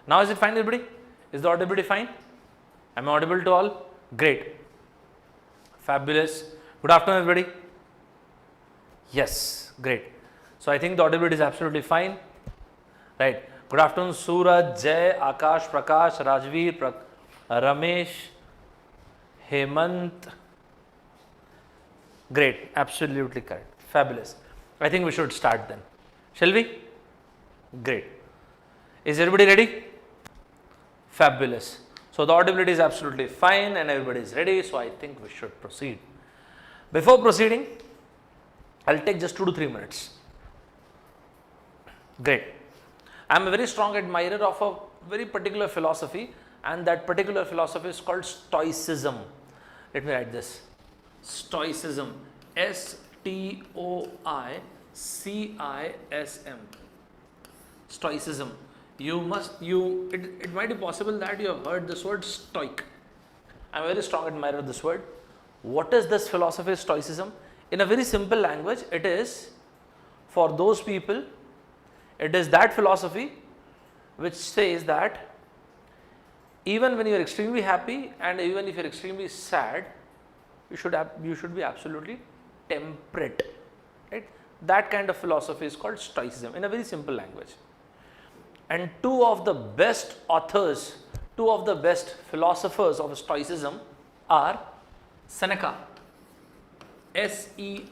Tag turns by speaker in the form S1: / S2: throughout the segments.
S1: Now is it fine, everybody? Is the audibility fine? Am I audible to all? Great. Fabulous. Good afternoon, everybody. Yes, great. So I think the audibility is absolutely fine. Right. Good afternoon, Suraj, Jay, Akash, Prakash, Rajveer, Ramesh, Hemant. Great. Absolutely correct. Fabulous. I think we should start then. Shall we? Great. Is everybody ready? Fabulous. So the audibility is absolutely fine and everybody is ready. So I think we should proceed. Before proceeding, I'll take just 2 to 3 minutes. Great. I am a very strong admirer of a very particular philosophy, and that particular philosophy is called Stoicism. Let me write this. Stoicism. S-T-O-I-C-I-S-M. Stoicism. It might be possible that you have heard this word stoic. I am a very strong admirer of this word. What is this philosophy of Stoicism? In a very simple language, it is for those people, it is that philosophy which says that even when you are extremely happy and even if you are extremely sad, you should be absolutely temperate. Right? That kind of philosophy is called Stoicism in a very simple language. And 2 of the best authors, 2 of the best philosophers of Stoicism are Seneca, S-E-N-E-C-A,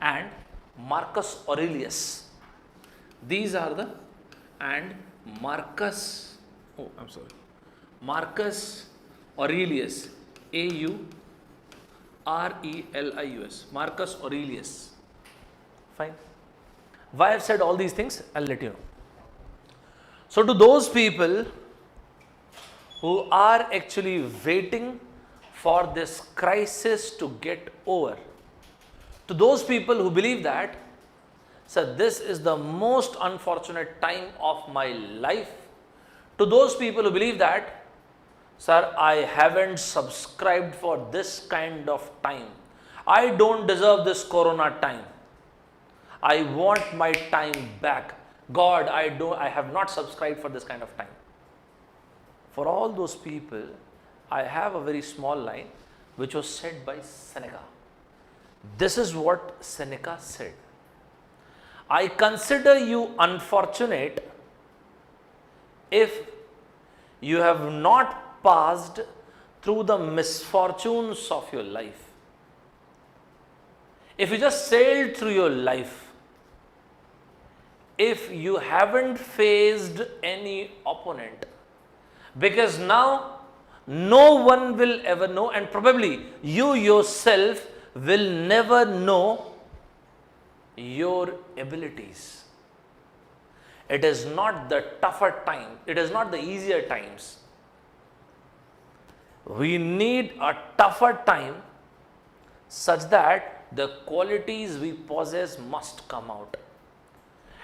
S1: and Marcus Aurelius. These are the, and Marcus Aurelius, A-U-R-E-L-I-U-S, Marcus Aurelius. Fine. Why I have said all these things, I'll let you know. So to those people who are actually waiting for this crisis to get over, to those people who believe that, sir, this is the most unfortunate time of my life, to those people who believe that, sir, I haven't subscribed for this kind of time, I don't deserve this corona time, I want my time back, God, I have not subscribed for this kind of time. For all those people, I have a very small line which was said by Seneca. This is what Seneca said. I consider you unfortunate if you have not passed through the misfortunes of your life. If you just sailed through your life, if you haven't faced any opponent, because now no one will ever know, and probably you yourself will never know your abilities. It is not the tougher time, it is not the easier times. We need a tougher time such that the qualities we possess must come out.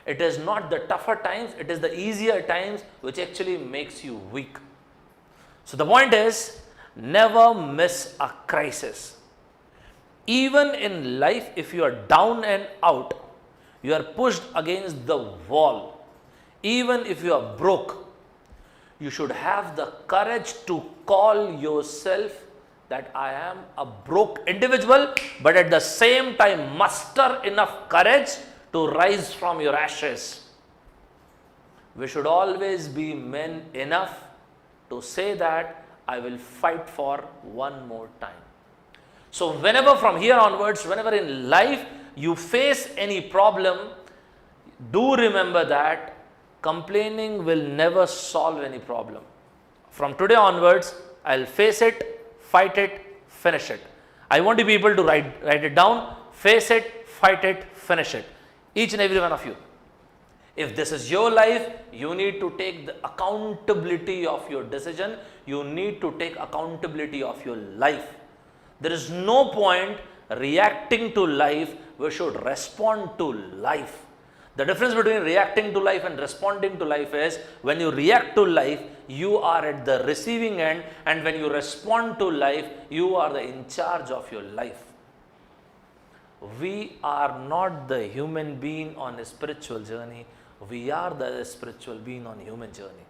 S1: It is not the tougher times, it is the easier times which actually makes you weak. So the point is, never miss a crisis. Even in life, if you are down and out, you are pushed against the wall, even if you are broke, you should have the courage to call yourself that I am a broke individual, but at the same time muster enough courage to rise from your ashes. We should always be men enough to say that I will fight for one more time. So whenever from here onwards, whenever in life you face any problem, do remember that complaining will never solve any problem. From today onwards, I'll face it, fight it, finish it. I want you people to write it down, face it, fight it, finish it. Each and every one of you. If this is your life, you need to take the accountability of your decision. You need to take accountability of your life. There is no point reacting to life. We should respond to life. The difference between reacting to life and responding to life is, when you react to life, you are at the receiving end, and when you respond to life, you are the in charge of your life. We are not the human being on a spiritual journey. We are the spiritual being on human journey.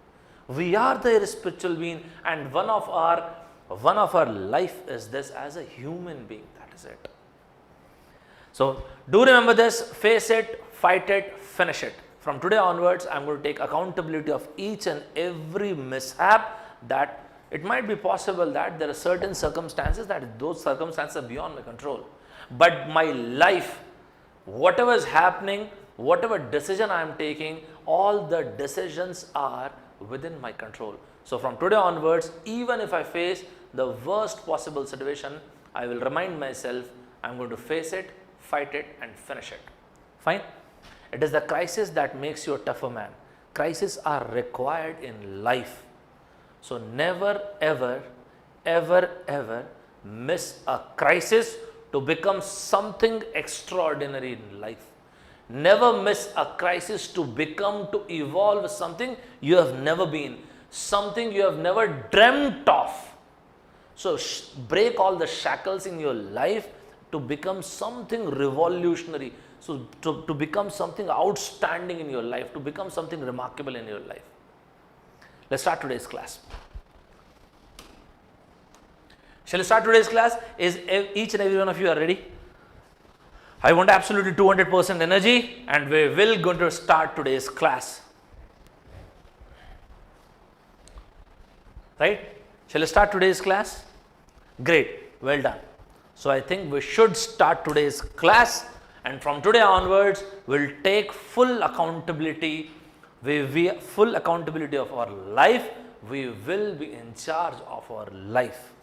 S1: We are the spiritual being, and one of our life is this as a human being. That is it. So do remember this, face it, fight it, finish it. From today onwards, I am going to take accountability of each and every mishap. That it might be possible that there are certain circumstances that those circumstances are beyond my control. But my life, whatever is happening, whatever decision I am taking, all the decisions are within my control. So from today onwards, even if I face the worst possible situation, I will remind myself, I am going to face it, fight it and finish it. Fine. It is the crisis that makes you a tougher man. Crises are required in life. So never ever, ever, ever miss a crisis to become something extraordinary in life. Never miss a crisis to evolve something you have never been, something you have never dreamt of. So break all the shackles in your life to become something revolutionary. So to become something outstanding in your life, to become something remarkable in your life. Let's start today's class. Shall we start today's class? Is each and every one of you are ready? I want absolutely 200% energy, and we will going to start today's class. Right? Shall we start today's class? Great, well done. So I think we should start today's class, and from today onwards, we'll take full accountability. Full accountability of our life. We will be in charge of our life.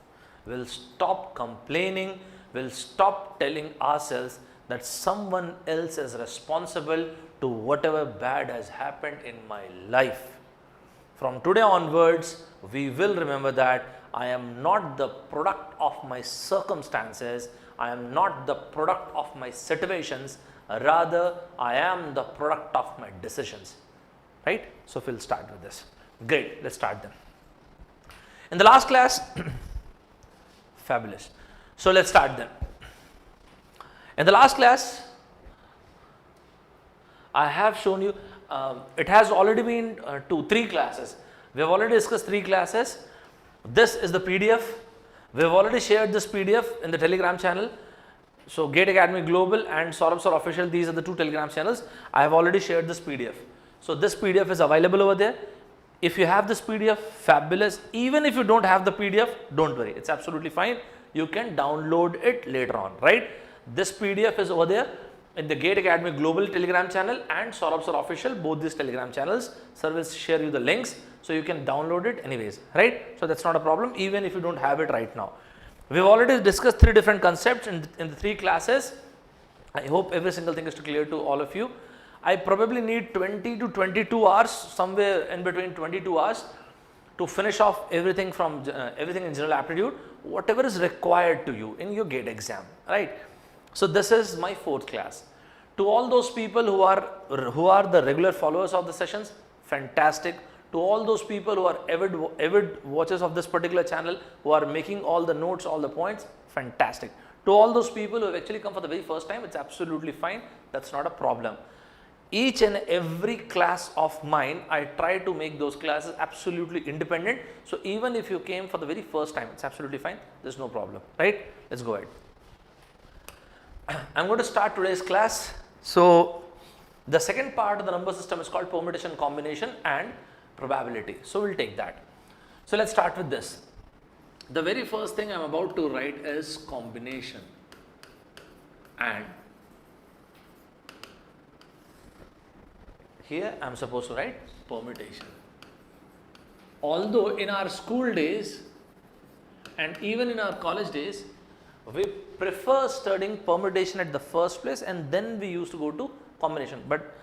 S1: We'll stop complaining. We'll stop telling ourselves that someone else is responsible to whatever bad has happened in my life. From today onwards, we will remember that I am not the product of my circumstances. I am not the product of my situations. Rather, I am the product of my decisions. Right? So we'll start with this. Great. Let's start then. In the last class, fabulous. So let's start then. In the last class, I have shown you, it has already been 3 classes. We have already discussed 3 classes. This is the PDF. We have already shared this PDF in the Telegram channel. So Gate Academy Global and Saurabh Sir Official, these are the 2 Telegram channels. I have already shared this PDF. So this PDF is available over there. If you have this PDF, fabulous. Even if you don't have the PDF, don't worry. It's absolutely fine. You can download it later on, right? This PDF is over there in the Gate Academy Global Telegram channel and Saurabh Sir Official, both these Telegram channels. Sir will share you the links, so you can download it anyways, right? So that's not a problem, even if you don't have it right now. We've already discussed 3 different concepts in the 3 classes. I hope every single thing is clear to all of you. I probably need 20 to 22 hours, somewhere in between 22 hours to finish off everything from everything in general aptitude, whatever is required to you in your GATE exam, right? So this is my 4th class. To all those people who are the regular followers of the sessions, fantastic. To all those people who are avid watchers of this particular channel, who are making all the notes, all the points, fantastic. To all those people who have actually come for the very first time, it's absolutely fine. That's not a problem. Each and every class of mine, I try to make those classes absolutely independent. So even if you came for the very first time, it's absolutely fine. There's no problem, right? Let's go ahead. I'm going to start today's class. So the second part of the number system is called permutation, combination and probability. So we'll take that. So let's start with this. The very first thing I'm about to write is combination and here I'm supposed to write permutation. Although in our school days and even in our college days, we prefer studying permutation at the first place and then we used to go to combination. But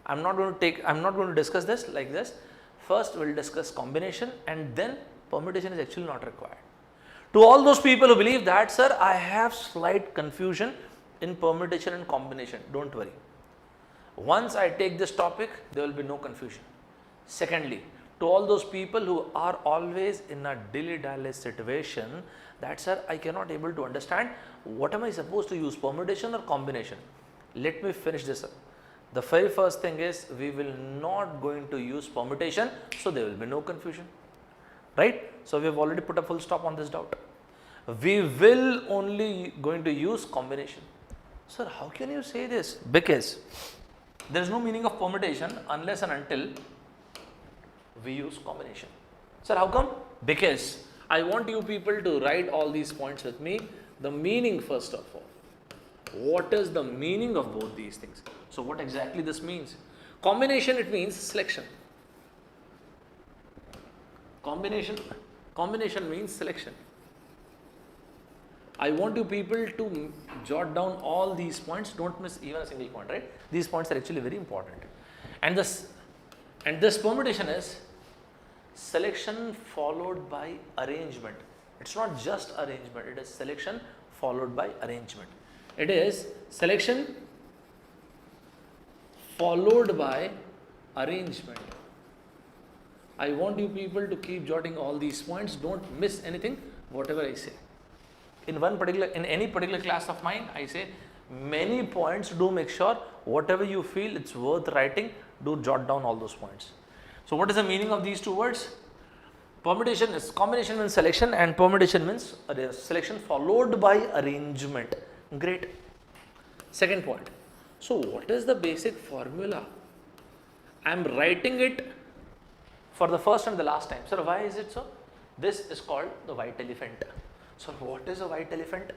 S1: I'm not going to discuss this like this. First we'll discuss combination and then permutation is actually not required. To all those people who believe that, sir, I have slight confusion in permutation and combination, don't worry. Once I take this topic, there will be no confusion. Secondly, to all those people who are always in a dilly-dally situation, that sir, I cannot able to understand what am I supposed to use, permutation or combination. Let me finish this up. The very first thing is we will not going to use permutation, so there will be no confusion, right? So we have already put a full stop on this doubt. We will only going to use combination. Sir, how can you say this? Because there is no meaning of permutation unless and until we use combination. Sir, how come? Because I want you people to write all these points with me. The meaning first of all. What is the meaning of both these things? So what exactly this means? Combination, it means selection. Combination means selection. I want you people to jot down all these points. Don't miss even a single point, right? These points are actually very important. And this permutation is selection followed by arrangement. It's not just arrangement, it is selection followed by arrangement. It is selection followed by arrangement. I want you people to keep jotting all these points. Don't miss anything, whatever I say. In any particular class of mine, I say many points. Do make sure whatever you feel it's worth writing, do jot down all those points. So what is the meaning of these two words? Permutation is combination means selection, and permutation means selection followed by arrangement. Great. Second point. So what is the basic formula? I am writing it for the first and the last time. Sir, why is it so? This is called the white elephant. So what is a white elephant?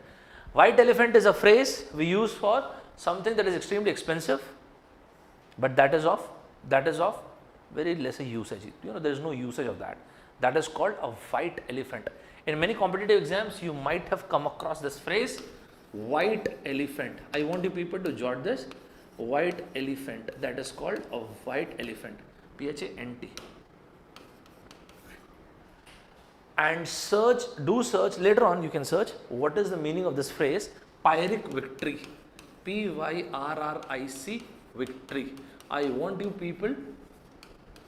S1: White elephant is a phrase we use for something that is extremely expensive, but that is of very lesser usage. You know, there is no usage of that. That is called a white elephant. In many competitive exams, you might have come across this phrase, white elephant. I want you people to jot this, white elephant. That is called a white elephant, PHANT. And search later on, you can search what is the meaning of this phrase, Pyrrhic victory, PYRRIC victory. I want you people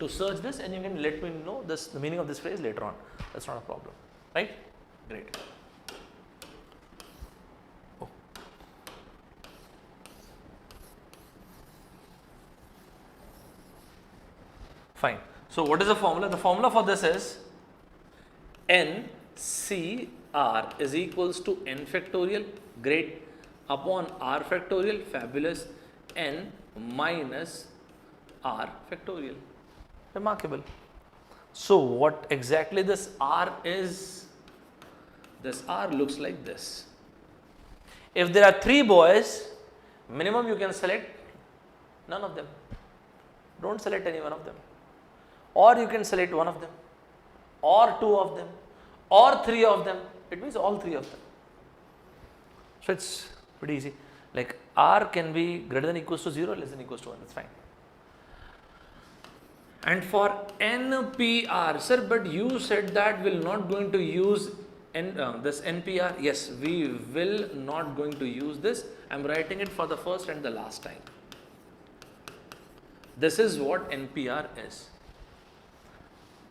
S1: to search this, and you can let me know the meaning of this phrase later on. That's not a problem, right? Great. Oh. Fine. So what is the formula? The formula for this is NCR is equals to n factorial, great, upon r factorial, fabulous, n minus r factorial. Remarkable. So what exactly this R is? This R looks like this. If there are 3 boys, minimum you can select none of them. Don't select any one of them. Or you can select one of them, or 2 of them, or 3 of them. It means all 3 of them. So it's pretty easy. Like R can be greater than equals to 0, less than equals to 1. That's fine. And for NPR, sir, but you said that we're not going to use this NPR. Yes, we will not going to use this. I'm writing it for the first and the last time. This is what NPR is.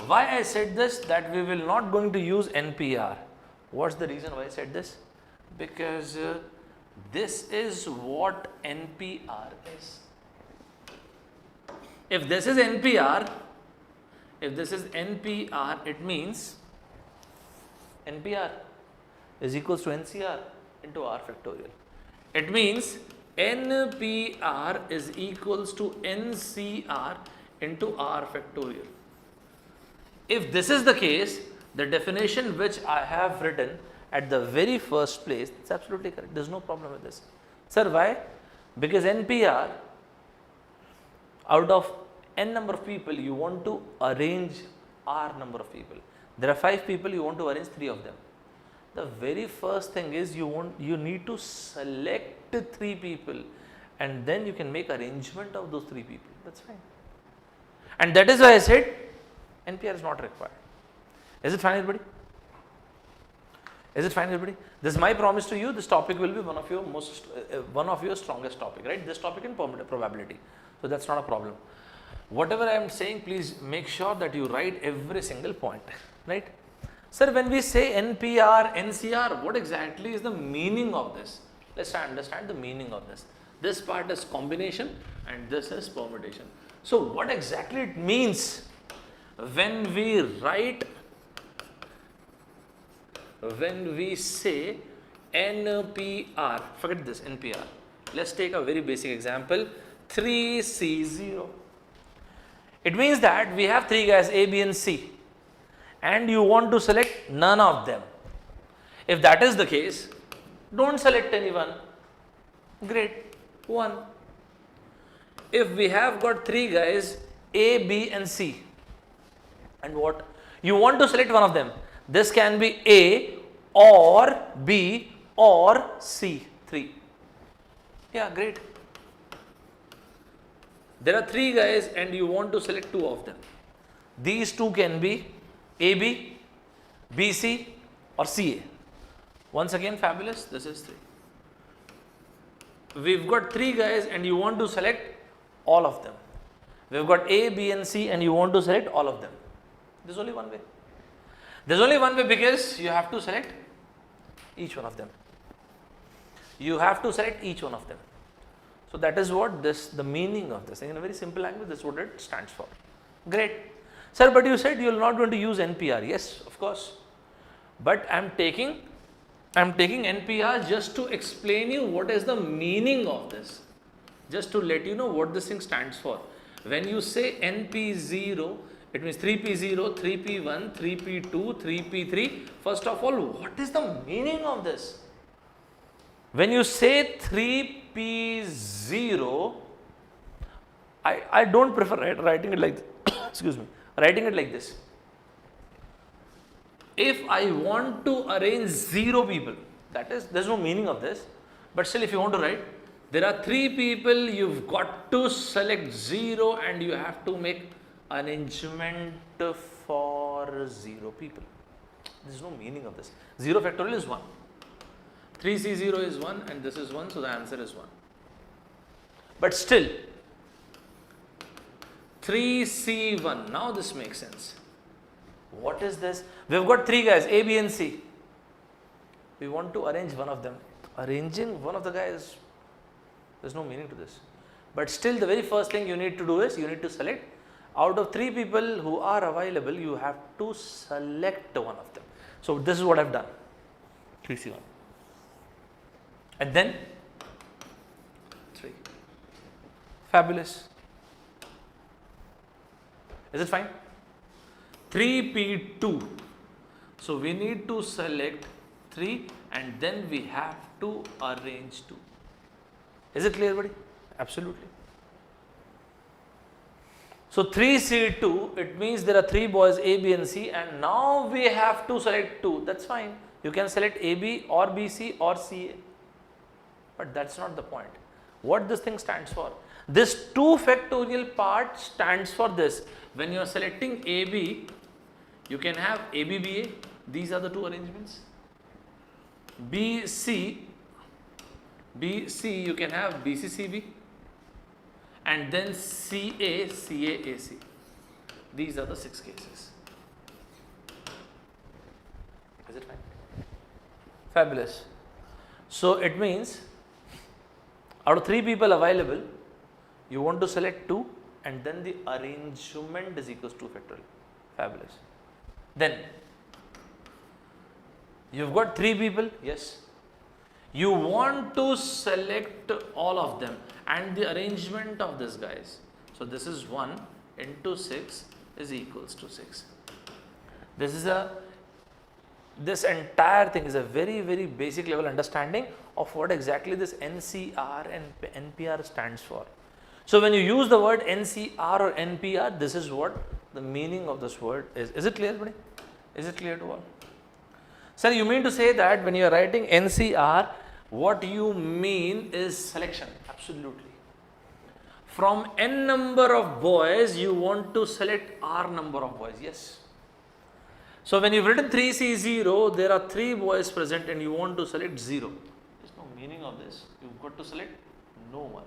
S1: Why I said this, that we will not going to use NPR. What's the reason why I said this? Because this is what NPR is. If this is NPR, it means NPR is equals to NCR into R factorial. It means NPR is equals to NCR into R factorial. If this is the case, the definition which I have written at the very first place, it's absolutely correct. There's no problem with this. Sir, why? Because NPR, out of n number of people, you want to arrange R number of people. There are 5 people, you want to arrange 3 of them. The very first thing is you need to select 3 people, and then you can make arrangement of those 3 people. That's fine. And that is why I said NPR is not required. Is it fine, everybody? Is it fine, everybody? This is my promise to you. This topic will be one of your strongest topic, right? This topic in probability. So that's not a problem. Whatever I am saying, please make sure that you write every single point, right? Sir, when we say NPR, NCR, what exactly is the meaning of this? Let's understand the meaning of this. This part is combination and this is permutation. So what exactly it means when we write, when we say NPR, forget this NPR. Let's take a very basic example, 3C0. It means that we have three guys A, B and C and you want to select none of them. If that is the case, don't select anyone. Great, 1. If we have got three guys A, B and C and what? You want to select one of them. This can be A or B or C, 3. Yeah, great. There are three guys and you want to select two of them. These two can be AB, BC or CA. Once again, fabulous, this is 3. We've got three guys and you want to select all of them. We've got A, B and C and you want to select all of them. There's only one way. There's only one way because you have to select each one of them. You have to select each one of them. So that is what the meaning of this. In a very simple language, this is what it stands for. Great. Sir, but you said you are not going to use NPR. Yes, of course. But I am taking NPR just to explain you what is the meaning of this. Just to let you know what this thing stands for. When you say NP0, it means 3P0, 3P1, 3P2, 3P3. First of all, what is the meaning of this? When you say 3P0, I don't prefer writing it like this. Excuse me, writing it like this. If I want to arrange 0 people, that is, there's no meaning of this, but still if you want to write, there are 3 people, you've got to select 0 and you have to make arrangement for 0 people. There's no meaning of this. 0 factorial is 1. 3C0 is 1 and this is 1, so the answer is 1. But still, 3C1, now this makes sense. What is this? We've got three guys, A, B and C. We want to arrange one of them. Arranging one of the guys, there's no meaning to this. But still, the very first thing you need to do is, you need to select, out of 3 people who are available, you have to select one of them. So this is what I've done, 3C1. And then 3. Fabulous. Is it fine? 3P2. So we need to select 3 and then we have to arrange 2. Is it clear, buddy? Absolutely. So 3C2, it means there are 3 boys A, B and C and now we have to select 2. That's fine. You can select AB or BC or CA. But that's not the point. What this thing stands for? This 2 factorial part stands for this. When you are selecting AB, you can have ABBA. These are the 2 arrangements. BC, you can have BCCB. And then CA, CAAC. These are the 6 cases. Is it fine? Fabulous. So it means, out of 3 people available, you want to select 2 and then the arrangement is equals to 2 factorial. Fabulous. Then, you've got 3 people, yes. You want to select all of them and the arrangement of these guys. So this is 1 into 6 is equals to 6. This entire thing is a very, very basic level understanding of what exactly this NCR and NPR stands for. So when you use the word NCR or NPR, this is what the meaning of this word is. Is it clear, buddy? Is it clear to all? Sir, you mean to say that when you are writing NCR, what you mean is selection? Absolutely. From n number of boys, you want to select R number of boys. Yes. So when you've written 3C0, there are 3 boys present and you want to select 0. There's no meaning of this. You've got to select no one.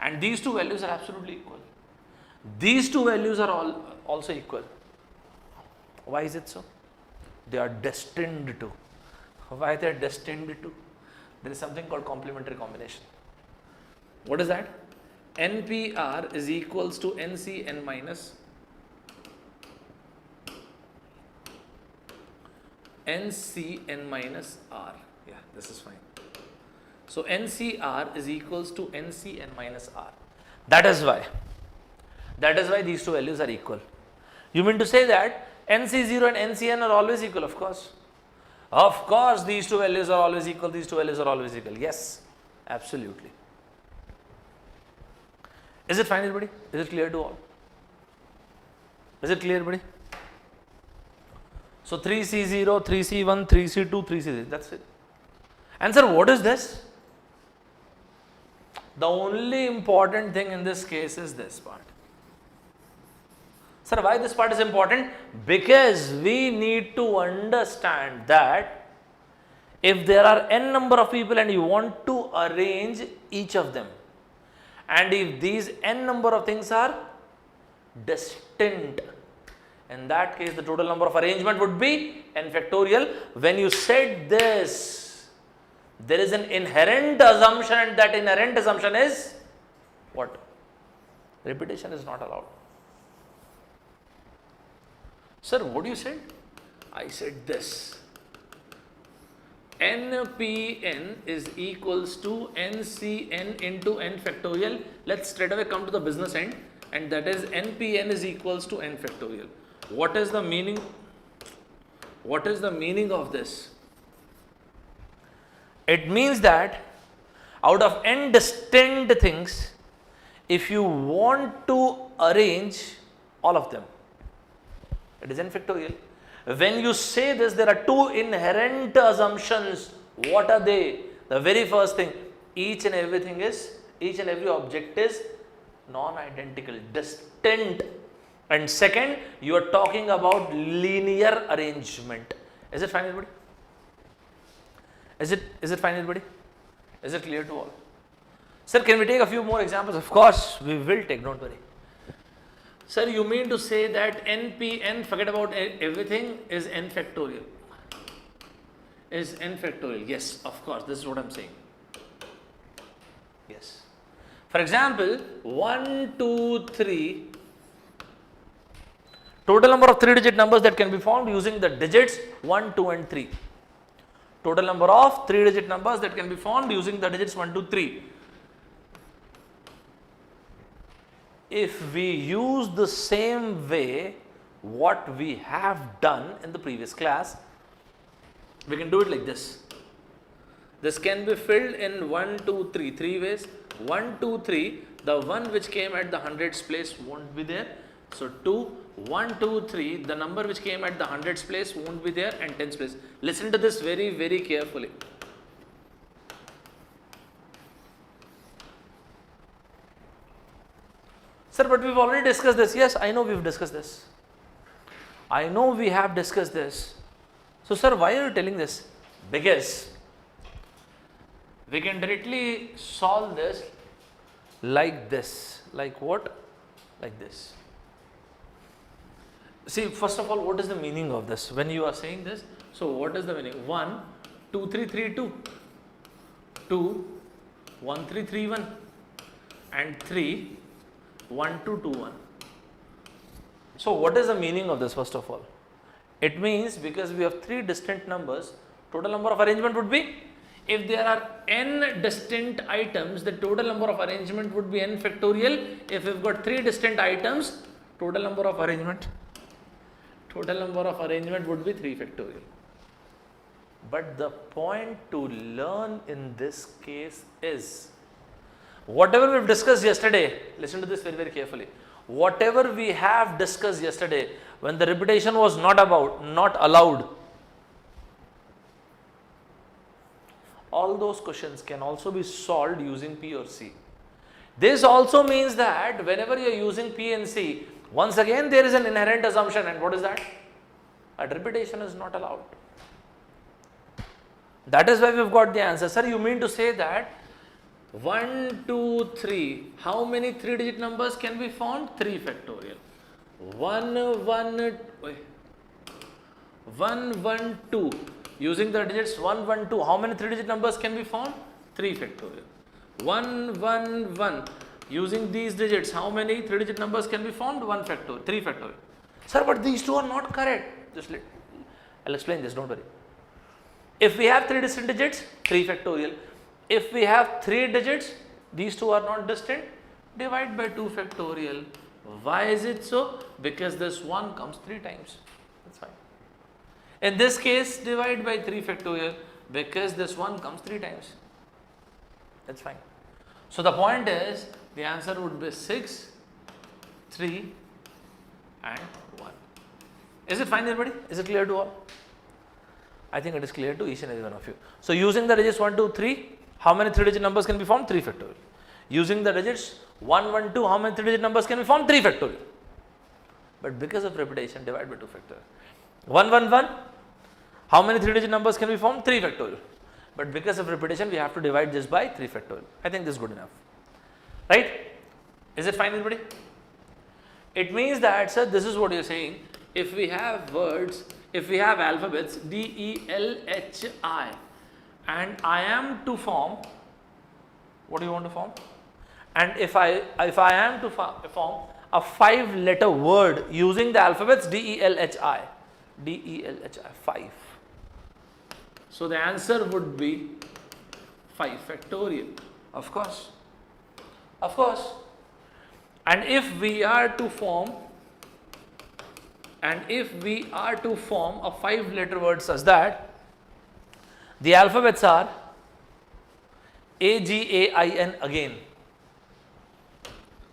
S1: And these 2 values are absolutely equal. These 2 values are also equal. Why is it so? They are destined to. Why they are destined to? there is something called complementary combination. What is that? NPR is equals to NCN minus NCN minus R. Yeah, this is fine. So NCR is equals to NCN minus R. That is why these two values are equal. You mean to say that NC0 and NCN are always equal? Of course. Of course, these two values are always equal, these two values are always equal. Yes, absolutely. Is it fine, everybody? Is it clear to all? Is it clear, everybody? So 3C0, 3C1, 3C2, 3C3, that's it. And sir, what is this? The only important thing in this case is this part. Sir, why this part is important? Because we need to understand that if there are n number of people and you want to arrange each of them, and if these n number of things are distinct, in that case the total number of arrangement would be n factorial. When you said this, there is an inherent assumption, and that inherent assumption is what? Repetition is not allowed. Sir, what you said? I said this. NPN is equals to NCN into n factorial. Let's straight away come to the business end, and that is NPN is equals to n factorial. What is the meaning? What is the meaning of this? It means that out of n distinct things, if you want to arrange all of them, it is n factorial. When you say this, there are two inherent assumptions. What are they? The very first thing, each and every object is non-identical, distinct. And second, you are talking about linear arrangement. Is it fine, everybody? Is it fine, everybody? Is it clear to all? Sir, can we take a few more examples? Of course, we will take, don't worry. Sir, you mean to say that NPN, forget about everything, is n factorial? Is n factorial? Yes, of course, this is what I am saying. Yes. For example, 1, 2, 3, total number of 3-digit numbers that can be formed using the digits 1, 2 and 3. Total number of 3-digit numbers that can be formed using the digits 1, 2, 3. If we use the same way what we have done in the previous class, we can do it like this. This can be filled in 1, 2, 3, 3 ways. 1, 2, 3, the one which came at the hundreds place won't be there. So 2, 1, 2, 3, the number which came at the hundreds place won't be there, and tens place. Listen to this very, very carefully. Sir, but we've already discussed this. Yes, I know we've discussed this. I know we have discussed this. So, sir, why are you telling this? Because we can directly solve this like this. Like what? Like this. See, first of all, what is the meaning of this? When you are saying this, so what is the meaning? 1, 2, 3, 3, 2. 2, 1, 3, 3, 1. And 3, 1, 2, 2, 1. So what is the meaning of this first of all? It means because we have 3 distinct numbers, total number of arrangement would be, if there are n distinct items, the total number of arrangement would be n factorial. If we've got 3 distinct items, total number of arrangement would be 3 factorial. But the point to learn in this case is, whatever we've discussed yesterday, listen to this very, very carefully. Whatever we have discussed yesterday, when the repetition was not allowed, all those questions can also be solved using P or C. This also means that whenever you are using P and C, once again there is an inherent assumption, and what is that? That repetition is not allowed. That is why we've got the answer. Sir, you mean to say that 1, 2, 3, how many 3-digit numbers can be formed? 3 factorial. 1, 1, 2. Using the digits 1, 1, 2, how many 3-digit numbers can be found? 3 factorial. 1, 1, 1. Using these digits, how many 3-digit numbers can be found? 1 factorial, 3 factorial. Sir, but these two are not correct. I'll explain this, don't worry. If we have 3 distinct digits, 3 factorial. If we have 3 digits, these two are not distinct, divide by 2 factorial. Why is it so? Because this 1 comes 3 times. That's fine. In this case, divide by 3 factorial because this 1 comes 3 times. That's fine. So the point is, the answer would be 6, 3 and 1. Is it fine, everybody? Is it clear to all? I think it is clear to each and every one of you. So using the digits 1, 2, 3, how many 3-digit numbers can be formed? 3 factorial. Using the digits 1, 1, 2, how many 3-digit numbers can be formed? 3 factorial. But because of repetition, divide by 2 factorial. 1, 1, 1, how many 3-digit numbers can be formed? 3 factorial. But because of repetition, we have to divide this by 3 factorial. I think this is good enough. Right? Is it fine, everybody? It means that, sir, this is what you are saying. If we have words, if we have alphabets D, E, L, H, I, and I am to form, what do you want to form? And if I am to form a 5-letter word using the alphabets D, E, L, H, I, D, E, L, H, I, 5. So the answer would be 5 factorial. Of course. Of course. And if we are to form a 5-letter word such that the alphabets are A, G, A, I, N again.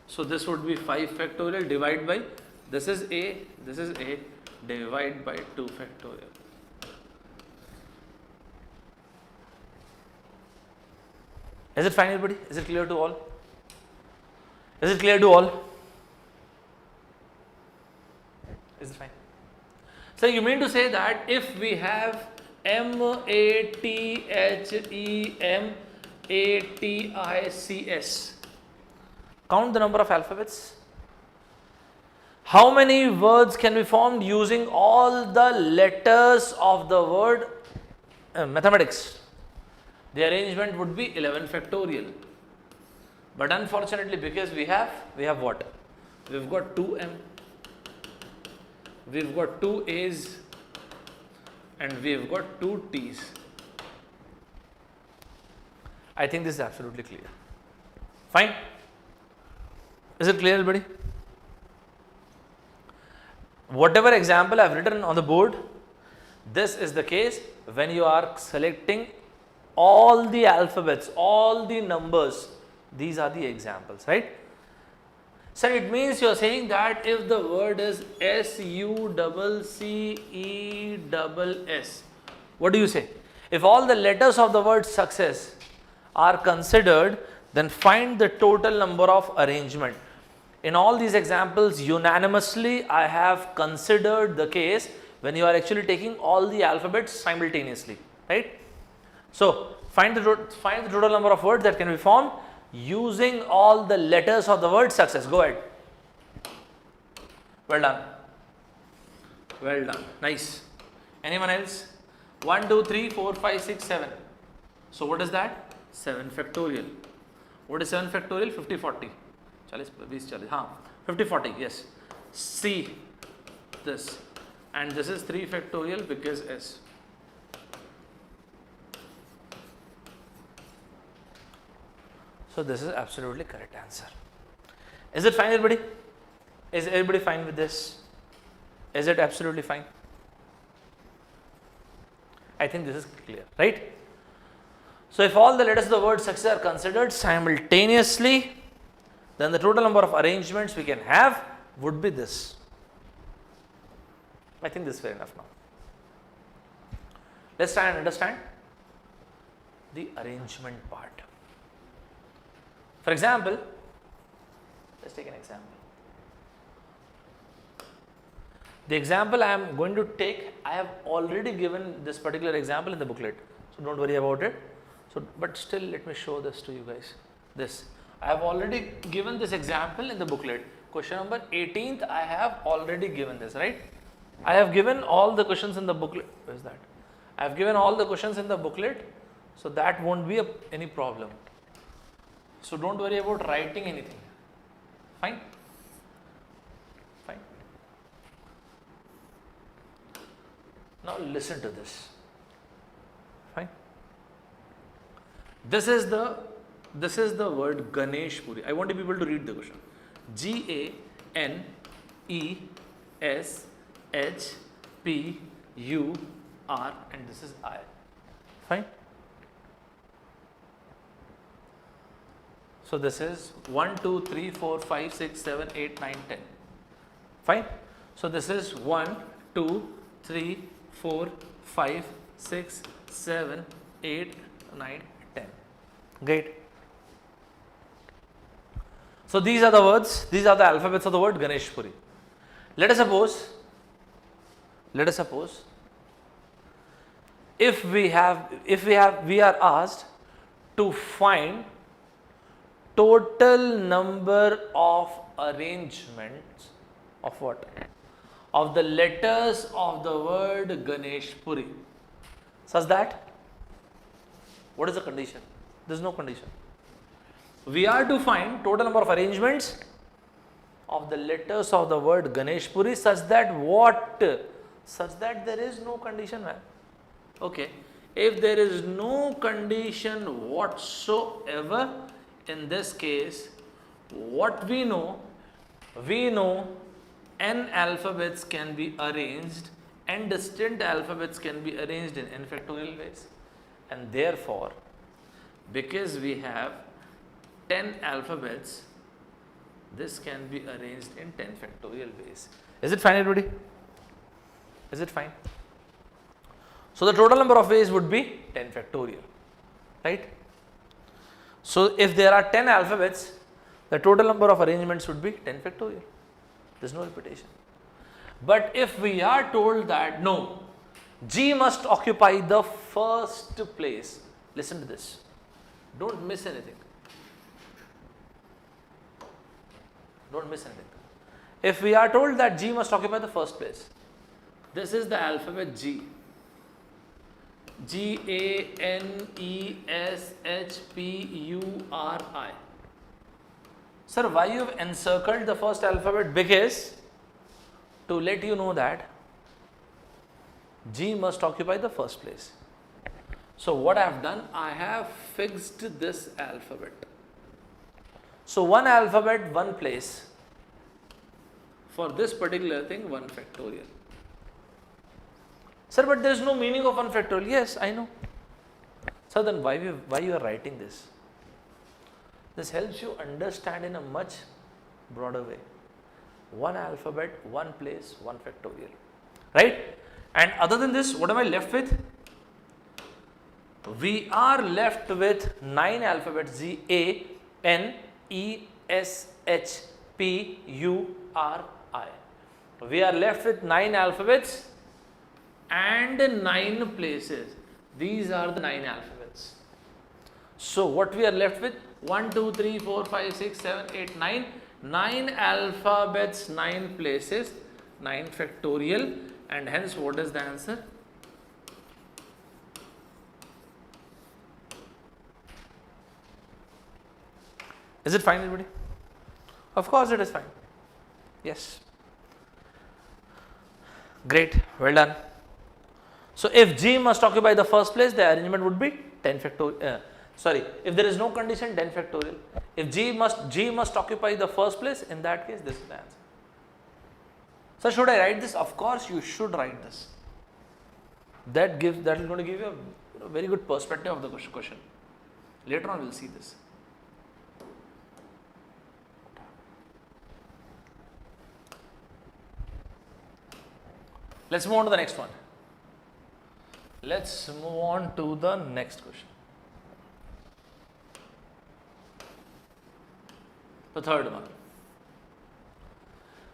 S1: So this would be 5 factorial, divide by, this is A, divide by 2 factorial. Is it fine, everybody? Is it clear to all? Is it clear to all? Is it fine? So you mean to say that if we have M, A, T, H, E, M, A, T, I, C, S, count the number of alphabets. How many words can be formed using all the letters of the word mathematics? The arrangement would be 11 factorial. But unfortunately, because we have what? We've got 2M, we've got 2 A's, and we've got 2 T's. I think this is absolutely clear. Fine? Is it clear, everybody? Whatever example I've written on the board, this is the case when you are selecting all the alphabets, all the numbers. These are the examples, right? So it means you are saying that if the word is SUCCESS, what do you say? If all the letters of the word success are considered, then find the total number of arrangement. In all these examples, unanimously, I have considered the case when you are actually taking all the alphabets simultaneously, right? So find the total number of words that can be formed using all the letters of the word success. Go ahead. Well done. Well done. Nice. Anyone else? 1, 2, 3, 4, 5, 6, 7. So what is that? 7 factorial. What is 7 factorial? 50, 40. 40, 20, 40. 50, 40. Yes. C. This. And this is 3 factorial because S. So this is absolutely correct answer. Is it fine, everybody? Is everybody fine with this? Is it absolutely fine? I think this is clear, right? So if all the letters of the word success are considered simultaneously, then the total number of arrangements we can have would be this. I think this is fair enough now. Let's try and understand the arrangement part. For example, let's take an example. The example I am going to take, I have already given this particular example in the booklet. So don't worry about it. So, but still let me show this to you guys. This. I have already given this example in the booklet. Question number 18th, I have already given this, right? I have given all the questions in the booklet. Where is that? I've given all the questions in the booklet, so that won't be any problem. So don't worry about writing anything. Fine? Fine. Now listen to this. Fine. This is the word Ganesh Puri. I want people to read the question. G-A-N-E-S-H-P-U-R, and this is I. Fine. So this is 1, 2, 3, 4, 5, 6, 7, 8, 9, 10. Fine. So this is 1, 2, 3, 4, 5, 6, 7, 8, 9, 10. Great. So these are the words, these are the alphabets of the word Ganesh Puri. Let us suppose if we are asked to find total number of arrangements of what? Of the letters of the word Ganesh Puri. Such that, what is the condition? There is no condition. We are to find total number of arrangements of the letters of the word Ganesh Puri such that what? Such that there is no condition, man. Okay. If there is no condition whatsoever, in this case, what we know n alphabets can be arranged, n distinct alphabets can be arranged in n factorial ways, and therefore, because we have 10 alphabets, this can be arranged in 10 factorial ways. Is it fine, everybody? Is it fine? So the total number of ways would be 10 factorial, right? So if there are 10 alphabets, the total number of arrangements would be 10 factorial. There is no repetition. But if we are told that no, G must occupy the first place, listen to this, don't miss anything. Don't miss anything. If we are told that G must occupy the first place, this is the alphabet G. G-A-N-E-S-H-P-U-R-I. Sir, why you have encircled the first alphabet? Because to let you know that G must occupy the first place. So what I have done, I have fixed this alphabet. So one alphabet, one place. For this particular thing, 1 factorial. Sir, but there is no meaning of 1 factorial. Yes, I know. So then why you are writing this? This helps you understand in a much broader way. One alphabet, one place, 1 factorial. Right? And other than this, what am I left with? We are left with 9 alphabets: G-A-N-E-S-H-P-U-R-I. We are left with 9 alphabets and 9 places. These are the 9 alphabets. So what we are left with? 1, 2, 3, 4, 5, 6, 7, 8, 9. 9 alphabets, 9 places, 9 factorial, and hence what is the answer? Is it fine, everybody? Of course it is fine. Yes. Great, well done. So if G must occupy the first place, the arrangement would be 10 factorial. If there is no condition, 10 factorial. If G must occupy the first place, in that case, this is the answer. So should I write this? Of course, you should write this. That is going to give you a very good perspective of the question. Later on, we will see this. Let's move on to the next one. Let's move on to the next question. The third one.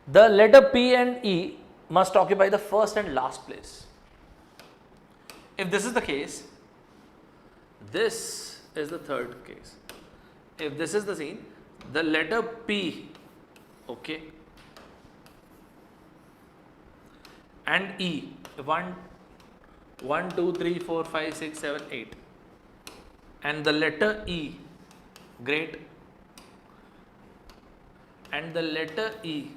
S1: The letter P and E must occupy the first and last place. If this is the case, this is the third case. If this is the scene, the letter P, okay, and E, 1, 1, 2, 3, 4, 5, 6, 7, 8. And the letter E, great. And the letter E,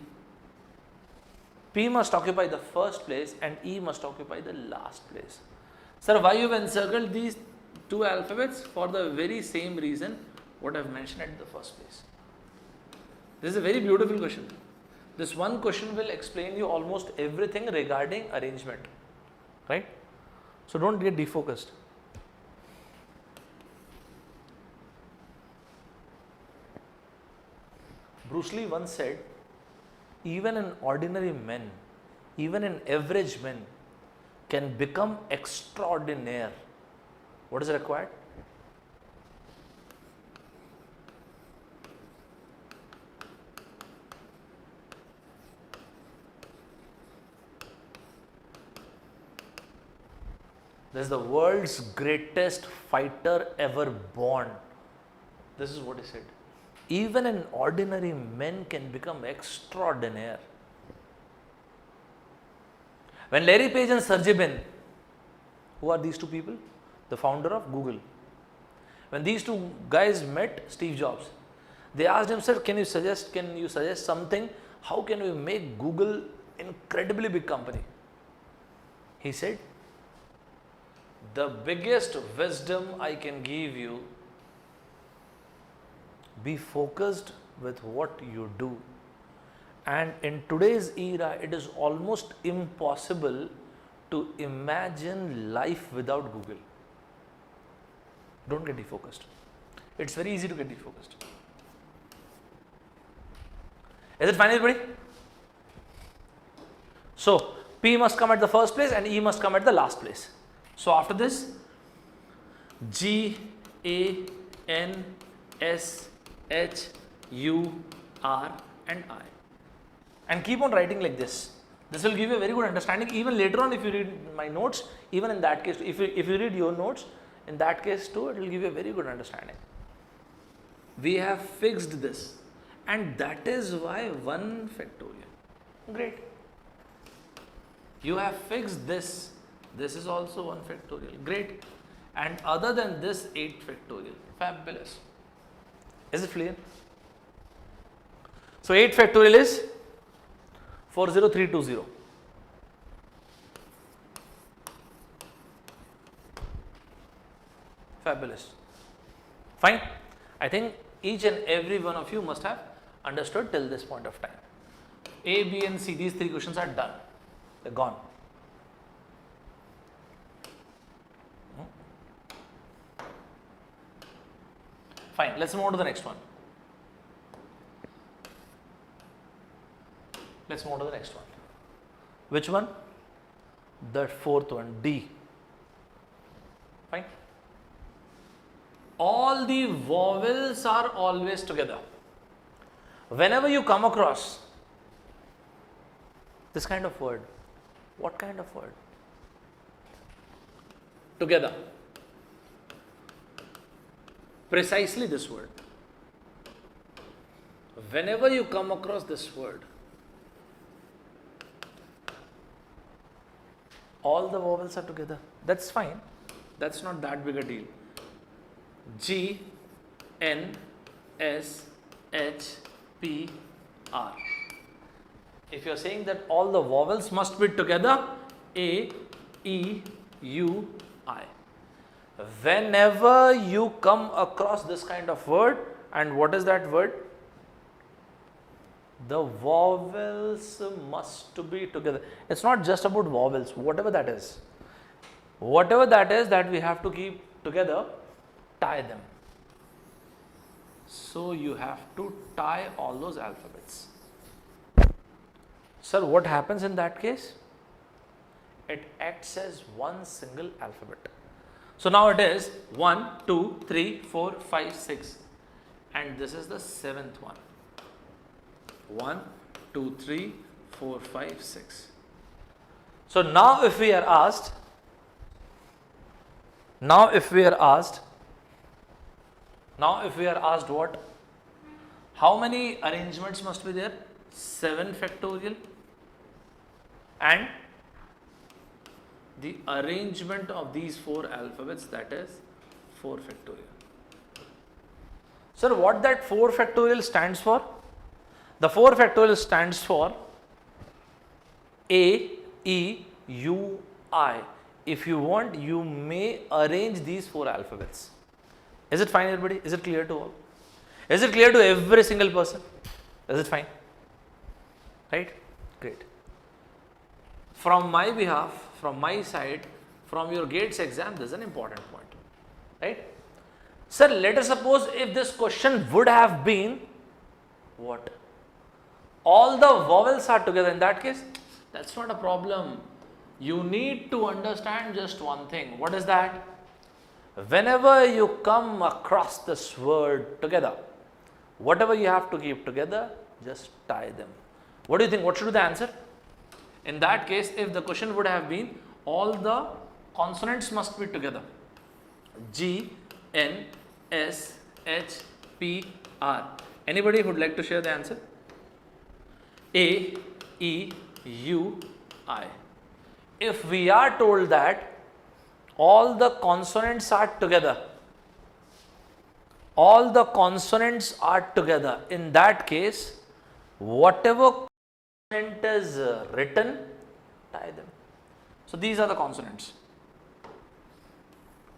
S1: P must occupy the first place and E must occupy the last place. Sir, why you have encircled these two alphabets? For the very same reason what I have mentioned at the first place. This is a very beautiful question. This one question will explain you almost everything regarding arrangement, right? So don't get defocused. Bruce Lee once said, even in ordinary men, even in average men, can become extraordinaire. What is required? This is the world's greatest fighter ever born. This is what he said. Even in ordinary men can become extraordinaire. When Larry Page and Sergey Brin, who are these two people? The founder of Google. When these two guys met Steve Jobs, they asked him, sir, can you suggest something? How can we make Google incredibly big company? He said, the biggest wisdom I can give you, be focused with what you do. And in today's era, it is almost impossible to imagine life without Google. Don't get defocused. It's very easy to get defocused. Is it fine, everybody? So, P must come at the first place and E must come at the last place. So, after this, G, A, N, S, H, U, R and I. And keep on writing like this. This will give you a very good understanding. Even later on, if you read my notes, even in that case, if you read your notes, in that case too, it will give you a very good understanding. We have fixed this. And that is why 1 factorial. Great. You have fixed this. This is also 1 factorial. Great. And other than this, 8 factorial. Fabulous. Is it clear? So 8 factorial is 40320. Fabulous. Fine. I think each and every one of you must have understood till this point of time. A, B and C, these 3 questions are done. They're gone. Fine. Let's move on to the next one. Let's move on to the next one. Which one? The 4th one, D. Fine. All the vowels are always together. Whenever you come across this kind of word, what kind of word? Together. Precisely this word. Whenever you come across this word, all the vowels are together. That's fine. That's not that big a deal. G, N, S, H, P, R. If you are saying that all the vowels must be together, A, E, U, I. Whenever you come across this kind of word, and what is that word? The vowels must be together. It's not just about vowels, whatever that is. Whatever that is that we have to keep together, tie them. So you have to tie all those alphabets. Sir, what happens in that case? It acts as one single alphabet. So now it is 1, 2, 3, 4, 5, 6 and this is the 7th one. 1, 2, 3, 4, 5, 6. So now if we are asked what? How many arrangements must be there? 7 factorial and the arrangement of these 4 alphabets, that is 4 factorial. Sir, what that 4 factorial stands for? The 4 factorial stands for A, E, U, I. If you want, you may arrange these 4 alphabets. Is it fine, everybody? Is it clear to all? Is it clear to every single person? Is it fine? Right? Great. From my behalf, from my side, from your GATES exam, this is an important point. Right? Sir, let us suppose if this question would have been what? All the vowels are together. In that case, that's not a problem. You need to understand just one thing. What is that? Whenever you come across this word together, whatever you have to keep together, just tie them. What do you think? What should be the answer? In that case, if the question would have been all the consonants must be together. G, N, S, H, P, R. Anybody would like to share the answer? A, E, U, I. If we are told that all the consonants are together, all the consonants are together, in that case, whatever consonant is written, tie them. So these are the consonants.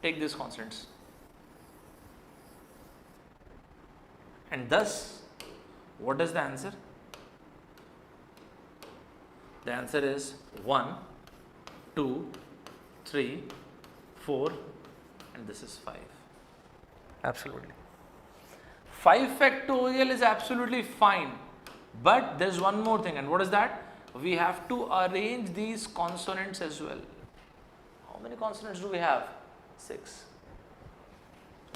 S1: Take these consonants. And thus, what is the answer? The answer is 1, 2, 3, 4, and this is 5. Absolutely. 5 factorial is absolutely fine. But there is one more thing, and what is that? We have to arrange these consonants as well. How many consonants do we have? 6.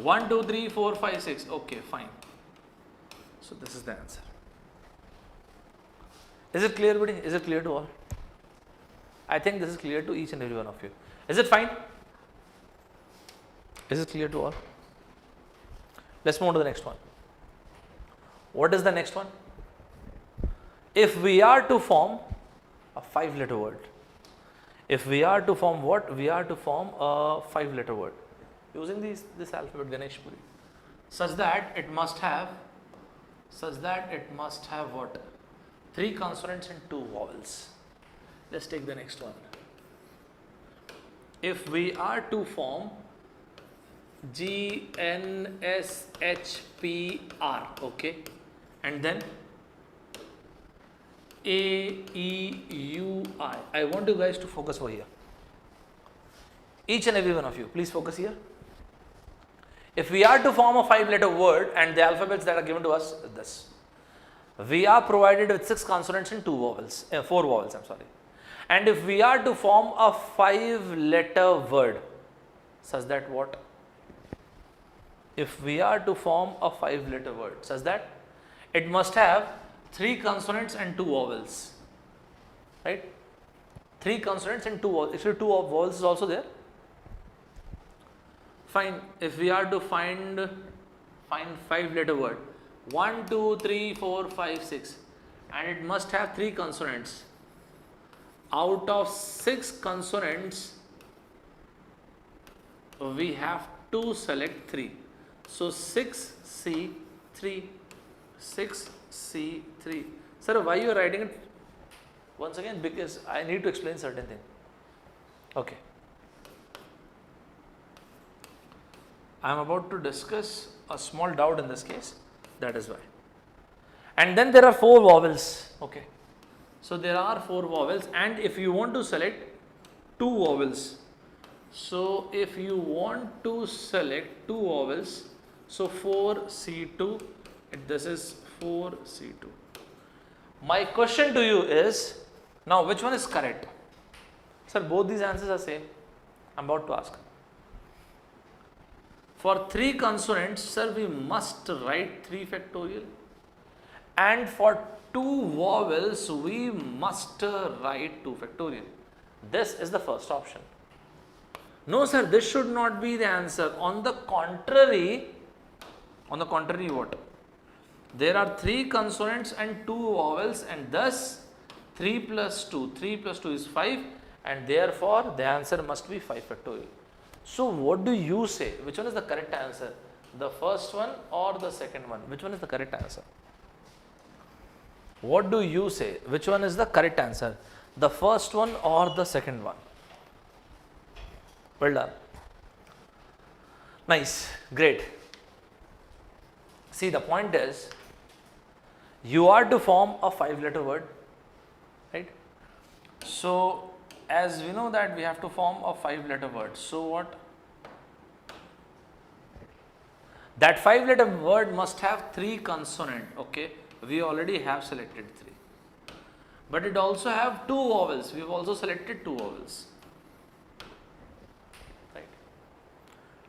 S1: 1, 2, 3, 4, 5, 6. Okay, fine. So this is the answer. Is it clear, everybody? Is it clear to all? I think this is clear to each and every one of you. Is it fine? Is it clear to all? Let's move on to the next one. What is the next one? If we are to form a 5-letter word, if we are to form what? We are to form a 5-letter word using this alphabet Ganesh Puri, such that it must have what? 3 consonants and 2 vowels. Let's take the next one. If we are to form G, N, S, H, P, R, okay, and then A, E, U, I. I want you guys to focus over here. Each and every one of you, please focus here. If we are to form a 5-letter word and the alphabets that are given to us is this. We are provided with 6 consonants and 2 vowels, 4 vowels, I'm sorry. And if we are to form a 5-letter word, such that what? If we are to form a 5-letter word, such that it must have 3 consonants and 2 vowels, right? 3 consonants and 2 vowels. Actually, 2 vowels is also there. Fine. If we are to find 5-letter word, 1, 2, 3, 4, 5, 6, and it must have 3 consonants. Out of 6 consonants, we have to select 3. So 6C3, 6C3. Sir, why you are writing it? Once again, because I need to explain certain thing. Okay. I am about to discuss a small doubt in this case. That is why. And then there are 4 vowels. Okay. So there are 4 vowels, and if you want to select 2 vowels, so if you want to select 2 vowels, so 4C2, this is 4C2. My question to you is, now which one is correct? Sir, both these answers are same. I am about to ask. For 3 consonants, sir, we must write 3 factorial, and for 2 vowels, we must write 2 factorial. This is the first option. No, sir, this should not be the answer. On the contrary, what? There are 3 consonants and 2 vowels, and thus 3 plus 2 is 5, and therefore the answer must be 5 factorial. So what do you say? Which one is the correct answer? The first one or the second one? Which one is the correct answer? What do you say? Which one is the correct answer? The first one or the second one? Well done. Nice, great. See, the point is, you are to form a 5-letter word, right? So, as we know that we have to form a 5-letter word. So what? That 5-letter word must have 3 consonants, okay? We already have selected 3. But it also have 2 vowels. We have also selected 2 vowels. Right?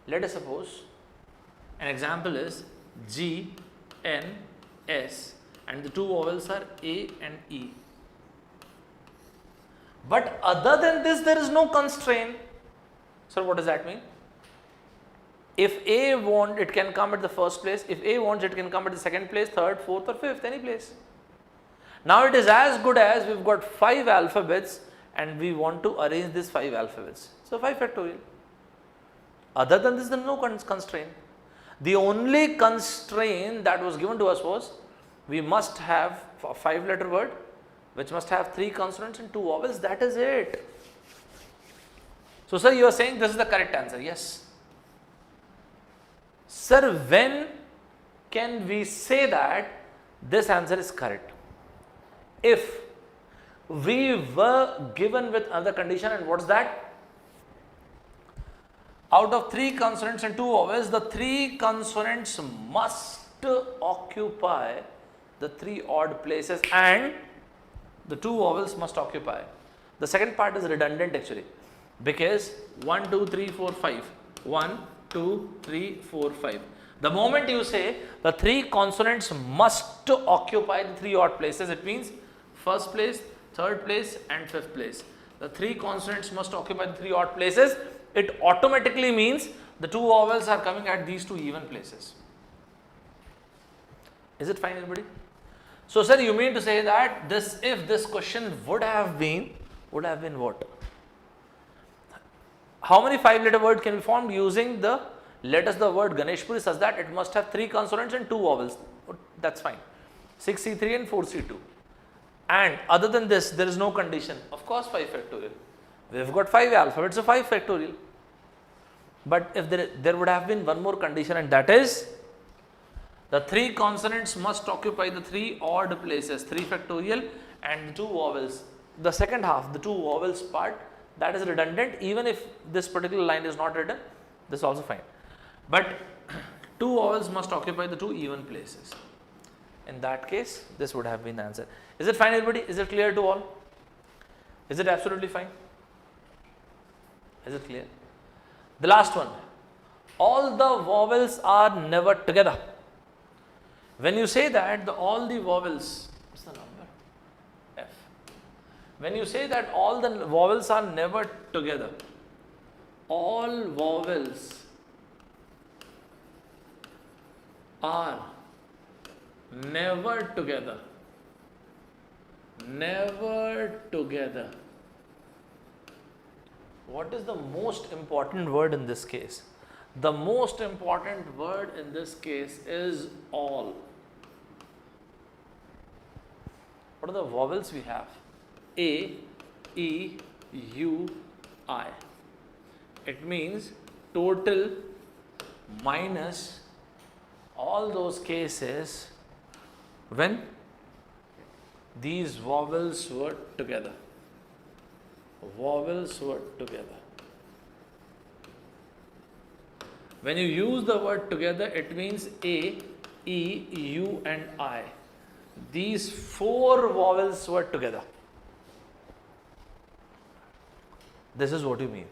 S1: Let us suppose an example is G, N, S, and the 2 vowels are A and E. But other than this, there is no constraint. So what does that mean? If A wants, it can come at the first place. If A wants, it can come at the second place, third, fourth, or fifth, any place. Now it is as good as we've got 5 alphabets and we want to arrange these 5 alphabets. So 5 factorial. Other than this, there is no constraint. The only constraint that was given to us was we must have a 5-letter word which must have 3 consonants and 2 vowels. That is it. So sir, you are saying this is the correct answer. Yes. Sir, when can we say that this answer is correct? If we were given with another condition, and what's that? Out of 3 consonants and 2 vowels, the 3 consonants must occupy the 3 odd places and the 2 vowels must occupy. The second part is redundant actually, because 1, 2, 3, 4, 5. 1, 2, 3, 4, 5. The moment you say the 3 consonants must occupy the 3 odd places, it means first place, third place and fifth place. The 3 consonants must occupy the 3 odd places. It automatically means the 2 vowels are coming at these 2 even places. Is it fine, everybody? So sir, you mean to say that this, if this question would have been what? How many 5-letter word can be formed using the letters the word Ganeshpuri such that it must have 3 consonants and 2 vowels? That's fine. 6C3 and 4C2. And other than this, there is no condition. Of course, 5 factorial. We have got 5 alphabets, so 5 factorial. But if there would have been one more condition, and that is the 3 consonants must occupy the 3 odd places, 3 factorial and the 2 vowels. The second half, the 2 vowels part, that is redundant. Even if this particular line is not written, this is also fine. But 2 vowels must occupy the 2 even places. In that case, this would have been the answer. Is it fine, everybody? Is it clear to all? Is it absolutely fine? Is it clear? The last one. All the vowels are never together. When you say that all the vowels, what's the number? F. When you say that all the vowels are never together, all vowels are never together. Never together. What is the most important word in this case? The most important word in this case is all. What are the vowels we have? A, E, U, I. It means total minus all those cases when these vowels were together. Vowels were together. When you use the word together, it means A, E, U and I. These 4 vowels were together. This is what you mean.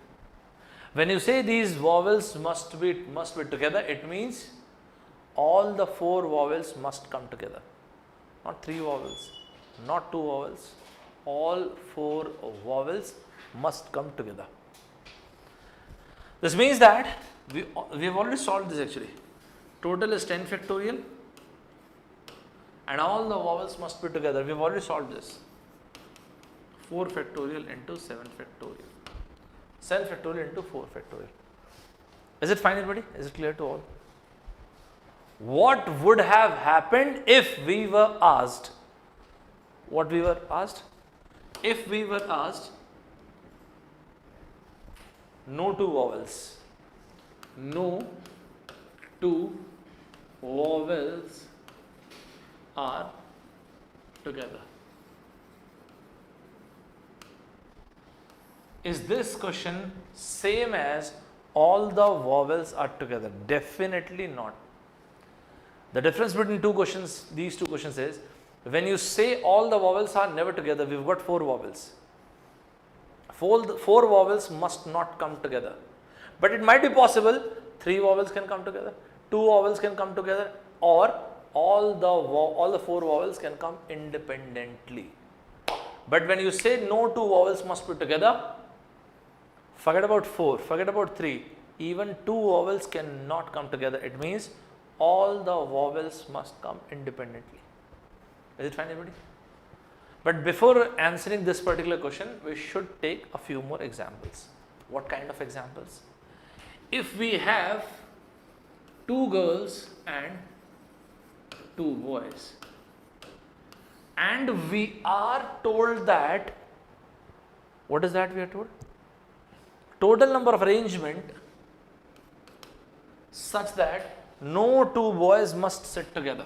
S1: When you say these vowels must be together, it means all the 4 vowels must come together. Not 3 vowels, not 2 vowels. All 4 vowels must come together. This means that we have already solved this actually. Total is 10 factorial and all the vowels must be together. We have already solved this. 4 factorial into 7 factorial. 7 factorial into 4 factorial. Is it fine, everybody? Is it clear to all? What would have happened if we were asked? What we were asked? If we were asked no two vowels. No two vowels are together. Is this question same as all the vowels are together? Definitely not. The difference between two questions, these two questions is, when you say all the vowels are never together, we've got 4 vowels. Four vowels must not come together. But it might be possible 3 vowels can come together, 2 vowels can come together, or all the 4 vowels can come independently. But when you say no 2 vowels must be together, forget about 4, forget about 3, even 2 vowels cannot come together. It means all the vowels must come independently. Is it fine, everybody? But before answering this particular question, we should take a few more examples. What kind of examples? If we have 2 girls and 2 boys, and we are told that, what is that we are told? Total number of arrangement such that no 2 boys must sit together.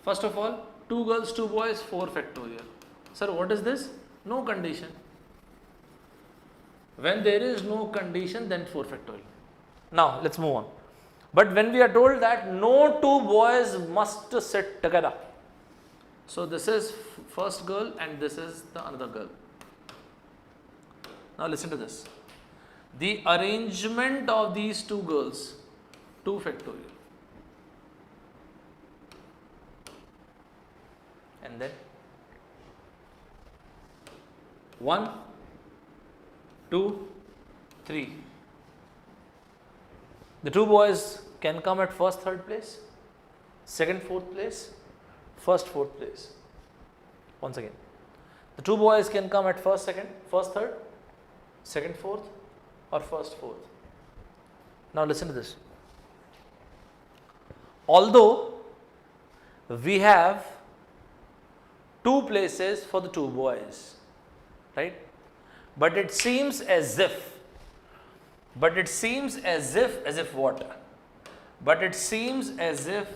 S1: First of all, 2 girls, 2 boys, 4 factorial. Sir, what is this? No condition. When there is no condition, then 4 factorial. Now, let's move on. But when we are told that no 2 boys must sit together. So, this is first girl and this is the another girl. Now, listen to this. The arrangement of these 2 girls, 2 factorial. And then 1, 2, 3. The 2 boys can come at first, third place, second, fourth place, first, fourth place. Once again, the 2 boys can come at first, second, first, third, second, fourth, or first, fourth. Now listen to this. Although we have 2 places for the 2 boys, right? But it seems as if what? But it seems as if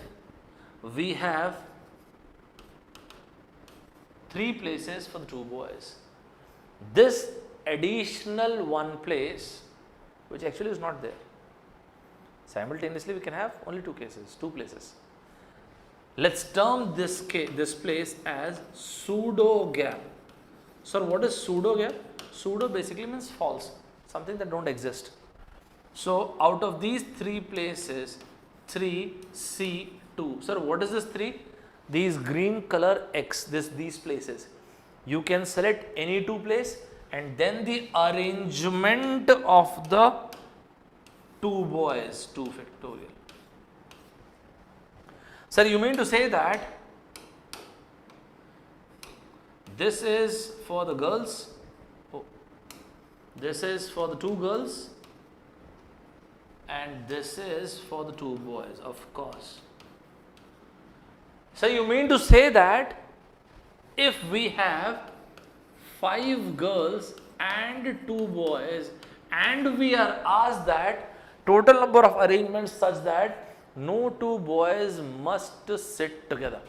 S1: we have 3 places for the 2 boys. This additional 1 place, which actually is not there. Simultaneously, we can have only 2 places. Let's term this place as pseudo gap. Sir, what is pseudo gap? Pseudo basically means false, something that don't exist. So, out of these 3 places, 3, C, 2. Sir, what is this 3? These green color X, these places. You can select any 2 place and then the arrangement of the 2 boys, 2 factorial. Sir, you mean to say that this is for the girls, this is for the 2 girls, and this is for the 2 boys, of course. So, you mean to say that if we have 5 girls and 2 boys and we are asked that total number of arrangements such that no 2 boys must sit together.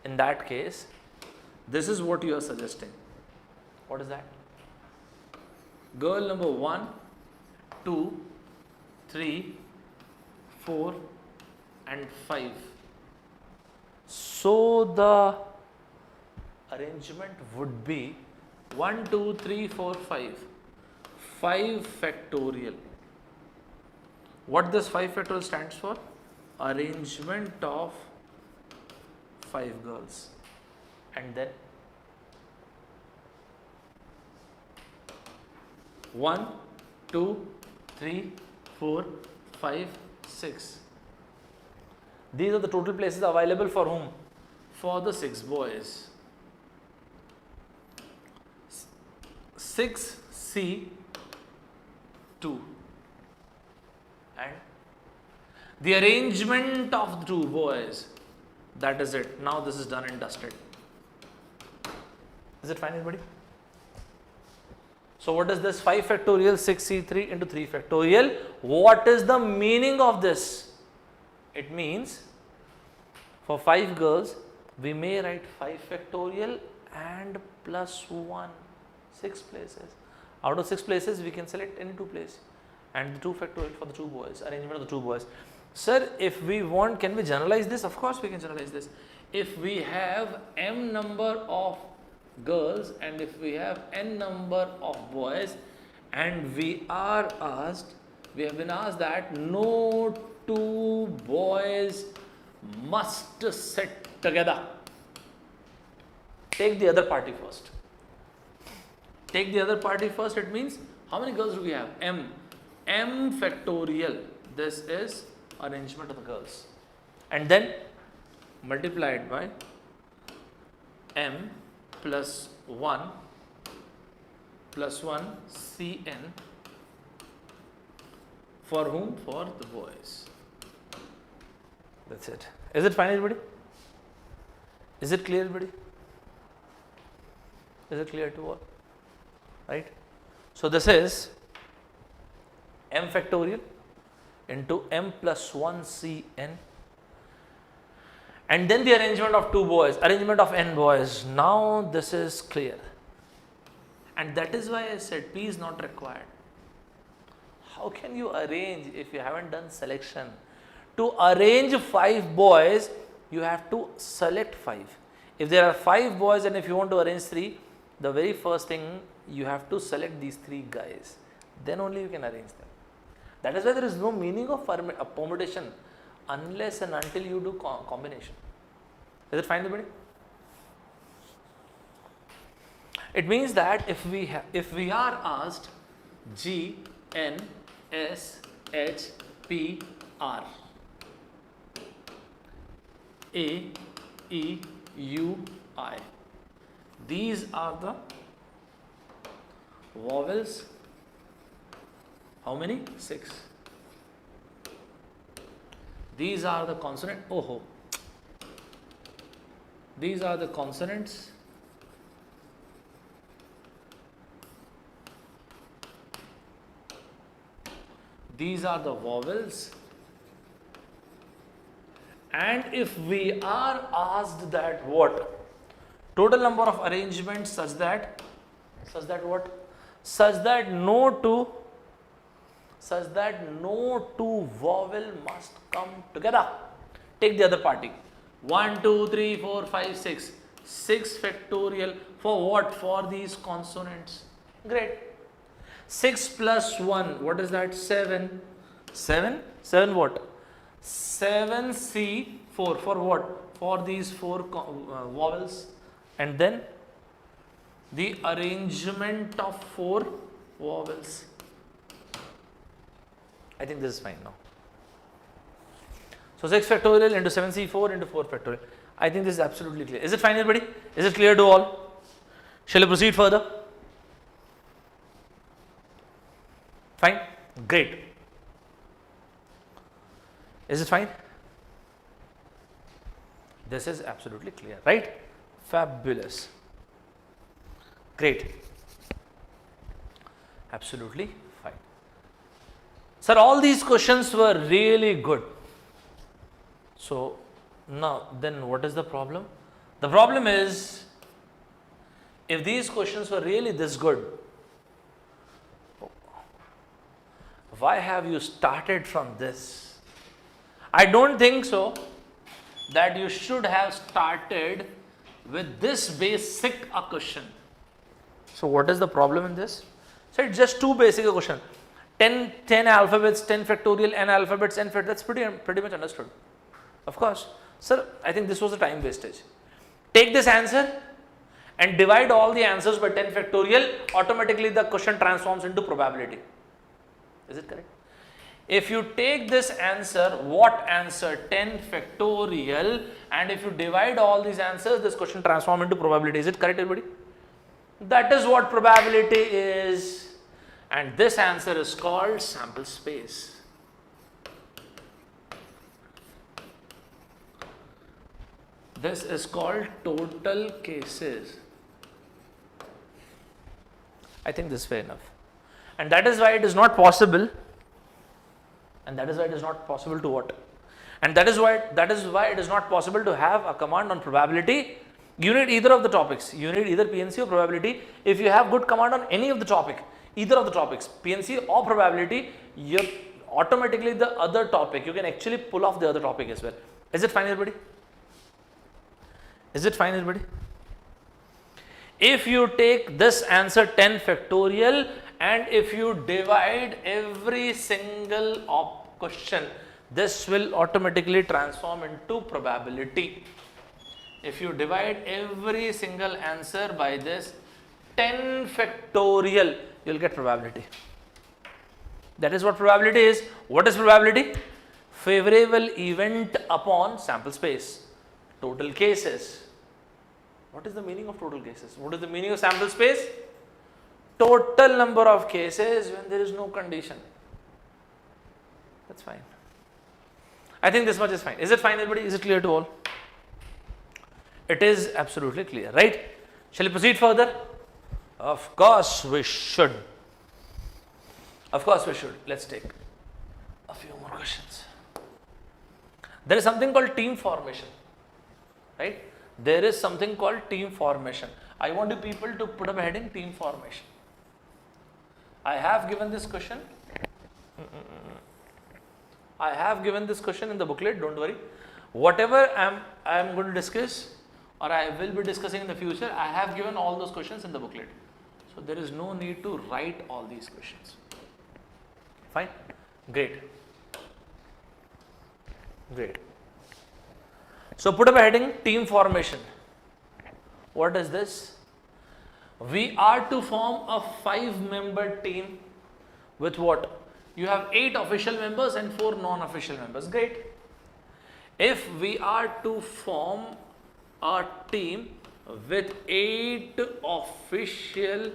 S1: In that case, this is what you are suggesting. What is that? Girl number 1, 2, 3, 4 and 5. So, the arrangement would be 1, 2, 3, 4, 5. 5 factorial. What this 5 factorial stands for? Arrangement of 5 girls. And then 1, 2, 3, 4, 5, 6. These are the total places available for whom? For the 6 boys. 6C2, and the arrangement of the two boys, that is it. Now this is done and dusted. Is it fine, everybody? So what is this? 5 factorial 6C3 into 3 factorial. What is the meaning of this? It means for 5 girls, we may write 5 factorial and plus 1, 6 places. Out of 6 places, we can select any 2 places, and the 2 factorial for the 2 boys, arrangement of the 2 boys. Sir, if we want, can we generalize this? Of course, we can generalize this. If we have m number of girls and if we have n number of boys, and we have been asked that no 2 boys must sit together. Take the other party first. Take the other party first. It means how many girls do we have? M factorial. This is arrangement of the girls, and then multiplied by m plus 1 Cn. For whom? For the boys. That's it. Is it fine, everybody? Is it clear, everybody? Is it clear to all? Right? So this is m factorial into m plus 1 Cn, and then the arrangement of 2 boys, arrangement of n boys. Now this is clear, and that is why I said P is not required. How can you arrange if you haven't done selection? To arrange 5 boys, you have to select 5. If there are 5 boys and if you want to arrange 3, the very first thing you have to select these 3 guys. Then only you can arrange them. That is why there is no meaning of permutation unless and until you do combination. Is it fine, everybody? It means that if we are asked G, N, S, H, P, R, A, E, U, I. These are the vowels. How many? 6. These are the consonant. Oh, these are the consonants. These are the vowels. And if we are asked that what? Total number of arrangements such that what? Such that no two vowel must come together. Take the other party. 1, 2, 3, 4, 5, 6. 6 factorial for what? For these consonants. Great. 6 plus 1, what is that? 7. 7 what? 7C4 for what? For these 4 vowels, and then the arrangement of 4 vowels. I think this is fine now. So 6 factorial into 7C4 into 4 factorial. I think this is absolutely clear. Is it fine, everybody? Is it clear to all? Shall we proceed further? Fine? Great. Is it fine? This is absolutely clear, right? Fabulous. Great. Absolutely fine. Sir, all these questions were really good. So, now then what is the problem? The problem is, if these questions were really this good, why have you started from this? I don't think so that you should have started with this basic a question. So what is the problem in this? So it's just too basic a question. 10 alphabets, 10 factorial, n alphabets, n factorial, that's pretty much understood. Of course. Sir, I think this was a time wastage. Take this answer and divide all the answers by 10 factorial, automatically the question transforms into probability. Is it correct? If you take this answer, what answer? 10 factorial, and if you divide all these answers, this question transforms into probability. Is it correct, everybody? That is what probability is, and this answer is called sample space. This is called total cases. I think this is fair enough. And that is why it is not possible. And that is why it is not possible to what? And that is why it is not possible to have a command on probability. You need either of the topics. You need either PNC or probability. If you have good command on any of the topic, either of the topics, PNC or probability, you're automatically the other topic. You can actually pull off the other topic as well. Is it fine, everybody? Is it fine, everybody? If you take this answer 10 factorial and if you divide every single question, this will automatically transform into probability. If you divide every single answer by this 10 factorial, you will get probability. That is what probability is. What is probability? Favorable event upon sample space. Total cases. What is the meaning of total cases? What is the meaning of sample space? Total number of cases when there is no condition. That's fine. I think this much is fine. Is it fine, everybody? Is it clear to all? It is absolutely clear, right? Shall we proceed further? Of course we should. Of course we should. Let's take a few more questions. There is something called team formation, right? There is something called team formation. I want you people to put up a heading, team formation. I have given this question. I have given this question in the booklet, don't worry. Whatever I am going to discuss or I will be discussing in the future, I have given all those questions in the booklet. So there is no need to write all these questions. Fine? Great. Great. So put up a heading, team formation. What is this? We are to form a 5-member team with what? You have 8 official members and 4 non-official members. Great. If we are to form a team with 8 official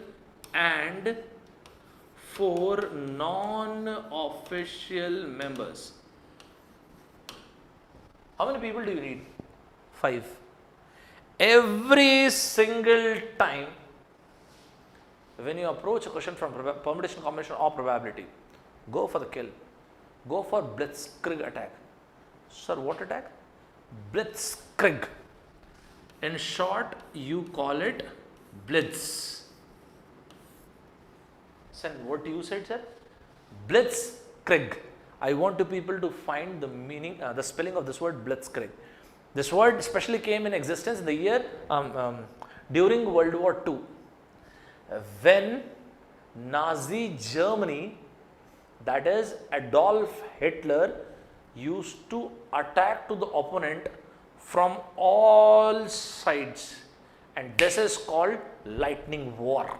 S1: and 4 non-official members, how many people do you need? 5. Every single time when you approach a question from permutation, combination or probability, go for the kill. Go for blitzkrieg attack. Sir, what attack? Blitzkrieg. In short, you call it blitz. Sir, what you said, sir? Blitzkrieg. I want you people to find the meaning, the spelling of this word blitzkrieg. This word especially came in existence in the year during World War II, when Nazi Germany, that is Adolf Hitler, used to attack to the opponent from all sides, and this is called lightning war.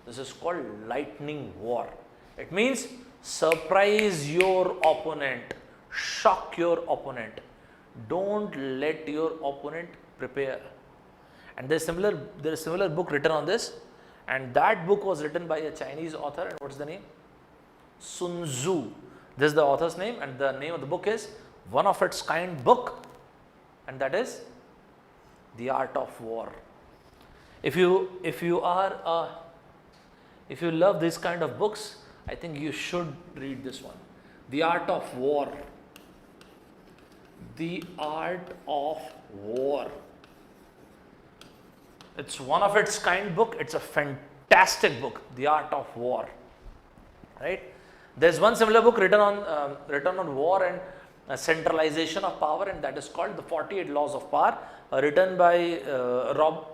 S1: This is called lightning war. It means surprise your opponent, shock your opponent. Don't let your opponent prepare. And there is similar book written on this, and that book was written by a Chinese author. And what's the name? Sun Tzu. This is the author's name, and the name of the book is One of Its Kind book, and that is The Art of War. If you love this kind of books, I think you should read this one. The Art of War. The Art of War. It's one of its kind book. It's a fantastic book, The Art of War. Right? There's one similar book written on war and centralization of power, and that is called The 48 Laws of Power, written by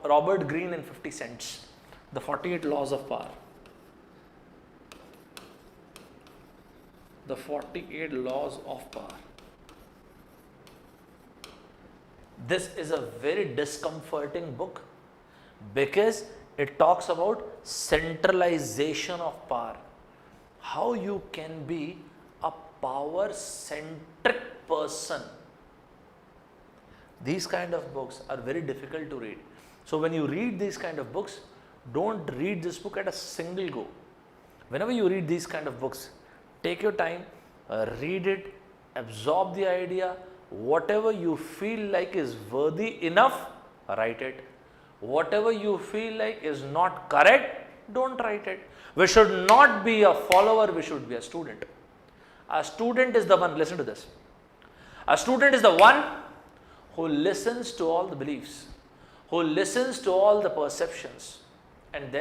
S1: Robert Greene and 50 Cents. The 48 Laws of Power. The 48 Laws of Power. This is a very discomforting book because it talks about centralization of power. How you can be a power-centric person These kind of books are very difficult to read. So when you read these kind of books, don't read this book at a single go. Whenever you read these kind of books, take your time, read it, absorb the idea. Whatever you feel like is worthy enough, write it. Whatever you feel like is not correct, don't write it. We should not be a follower, we should be a student. A student is the one, listen to this. A student is the one who listens to all the beliefs, who listens to all the perceptions, and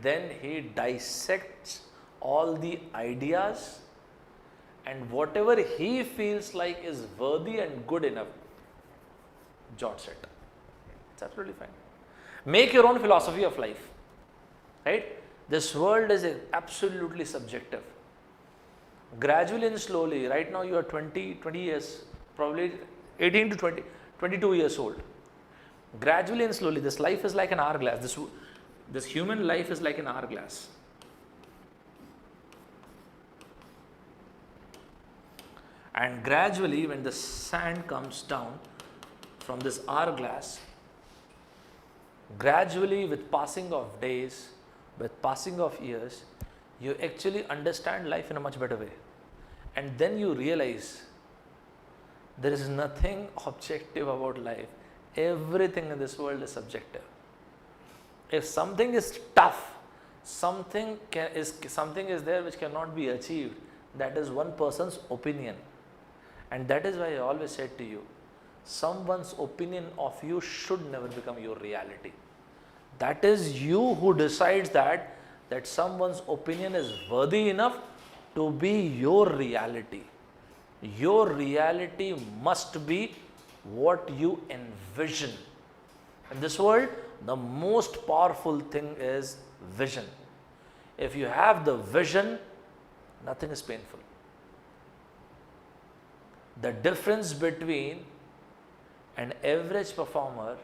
S1: then he dissects all the ideas, and whatever he feels like is worthy and good enough, jots it. It's absolutely fine. Make your own philosophy of life, right? This world is absolutely subjective. Gradually and slowly, right now you are 20 years, probably 18 to 20, 22 years old. Gradually and slowly, this life is like an hourglass. This human life is like an hourglass. And gradually, when the sand comes down from this hourglass, gradually with passing of days, with passing of years, you actually understand life in a much better way. And then you realize there is nothing objective about life. Everything in this world is subjective. If something is tough, something is there which cannot be achieved, that is one person's opinion. And that is why I always said to you, someone's opinion of you should never become your reality. That is you who decides that someone's opinion is worthy enough to be your reality. Your reality must be what you envision. In this world, the most powerful thing is vision. If you have the vision, nothing is painful. The difference between an average performer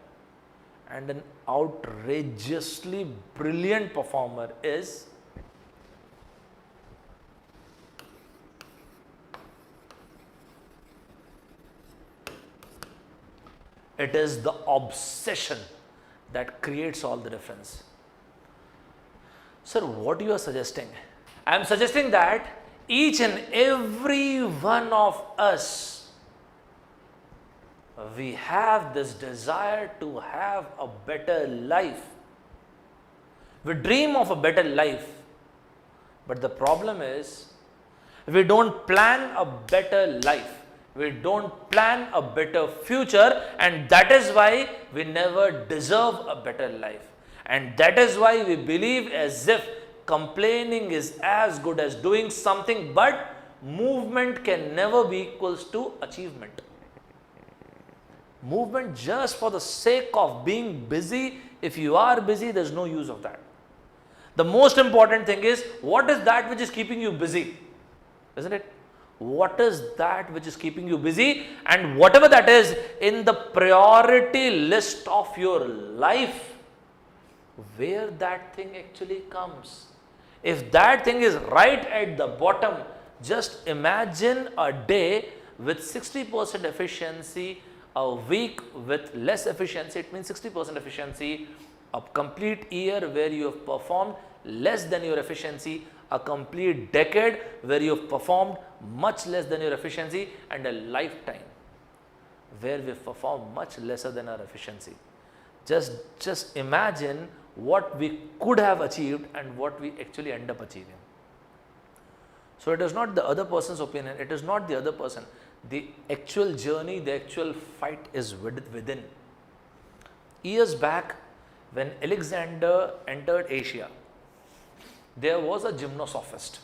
S1: and an outrageously brilliant performer is it is the obsession that creates all the difference. Sir, what you are suggesting? I am suggesting that each and every one of us, we have this desire to have a better life. We dream of a better life. But the problem is, we don't plan a better life. We don't plan a better future, and that is why we never deserve a better life. And that is why we believe as if complaining is as good as doing something, but movement can never be equals to achievement. Movement just for the sake of being busy, if you are busy, there is no use of that. The most important thing is, what is that which is keeping you busy? Isn't it? What is that which is keeping you busy? And whatever that is, in the priority list of your life, where that thing actually comes. If that thing is right at the bottom, just imagine a day with 60% efficiency, a week with less efficiency, it means 60% efficiency, a complete year where you have performed less than your efficiency, a complete decade where you have performed much less than your efficiency, and a lifetime where we have performed much lesser than our efficiency. Just imagine what we could have achieved and what we actually end up achieving. So it is not the other person's opinion, it is not the other person. The actual journey, the actual fight is within. Years back, when Alexander entered Asia, there was a gymnosophist.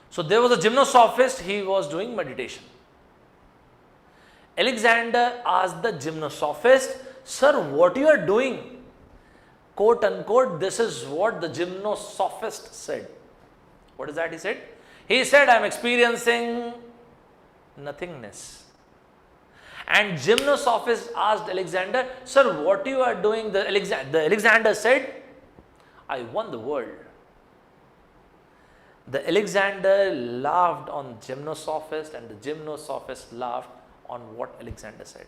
S1: So there was a gymnosophist, he was doing meditation. Alexander asked the gymnosophist, "Sir, what you are doing?" Quote unquote, this is what the gymnosophist said. What is that he said? He said, "I am experiencing nothingness." And gymnosophist asked Alexander, "Sir, what you are doing?" The Alexander said, "I won the world." The Alexander laughed on gymnosophist and the gymnosophist laughed on what Alexander said.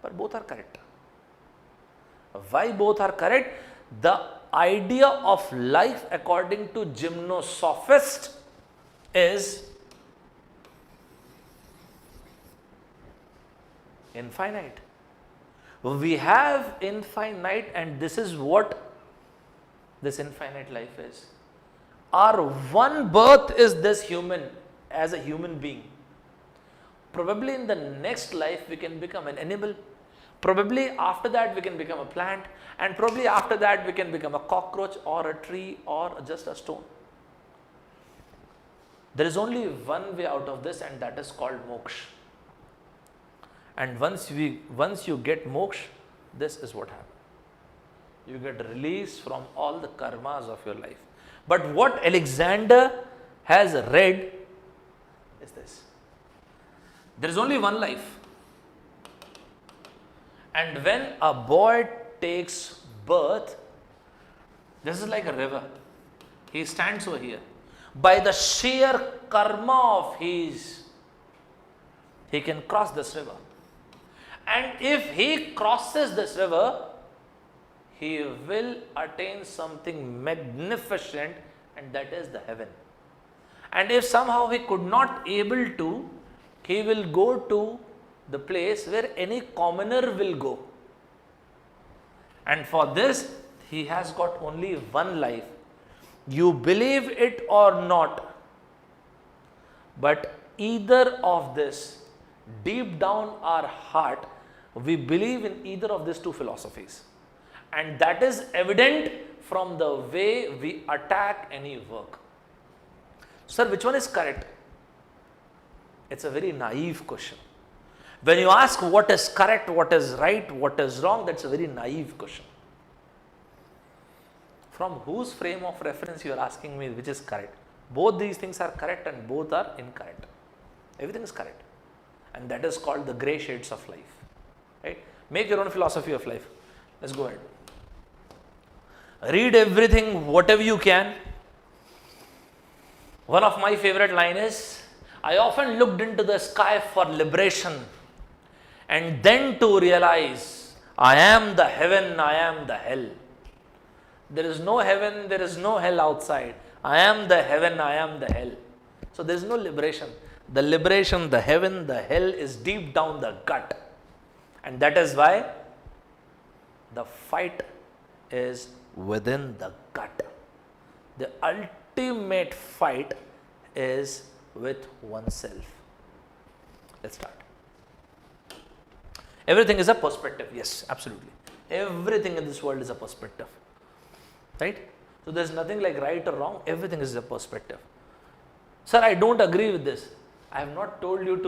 S1: But both are correct. Why both are correct? The idea of life according to gymnosophist is infinite. We have infinite, and this is what this infinite life is. Our one birth is this human, as a human being. Probably in the next life we can become an animal. Probably after that we can become a plant, and probably after that we can become a cockroach or a tree or just a stone. There is only one way out of this, and that is called moksha. And once you get moksha, this is what happens. You get released from all the karmas of your life. But what Alexander has read is this. There is only one life. And when a boy takes birth, this is like a river. He stands over here. By the sheer karma of his, he can cross this river. And if he crosses this river, he will attain something magnificent, and that is the heaven. And if somehow he could not able to, he will go to the place where any commoner will go. And for this, he has got only one life. You believe it or not, but either of this, deep down our heart, we believe in either of these two philosophies. And that is evident from the way we attack any work. Sir, which one is correct? It's a very naive question. When you ask what is correct, what is right, what is wrong, that's a very naive question. From whose frame of reference you are asking me which is correct? Both these things are correct and both are incorrect. Everything is correct. And that is called the grey shades of life. Right? Make your own philosophy of life. Let's go ahead. Read everything, whatever you can. One of my favorite lines is, I often looked into the sky for liberation, and then to realize, I am the heaven, I am the hell. There is no heaven, there is no hell outside. I am the heaven, I am the hell. So there is no liberation. The liberation, the heaven, the hell is deep down the gut. And that is why the fight is within the gut. The ultimate fight is with oneself. Let's start. Everything is a perspective. Yes, absolutely. Everything in this world is a perspective. Right? So there is nothing like right or wrong. Everything is a perspective. Sir, I don't agree with this. I have not told you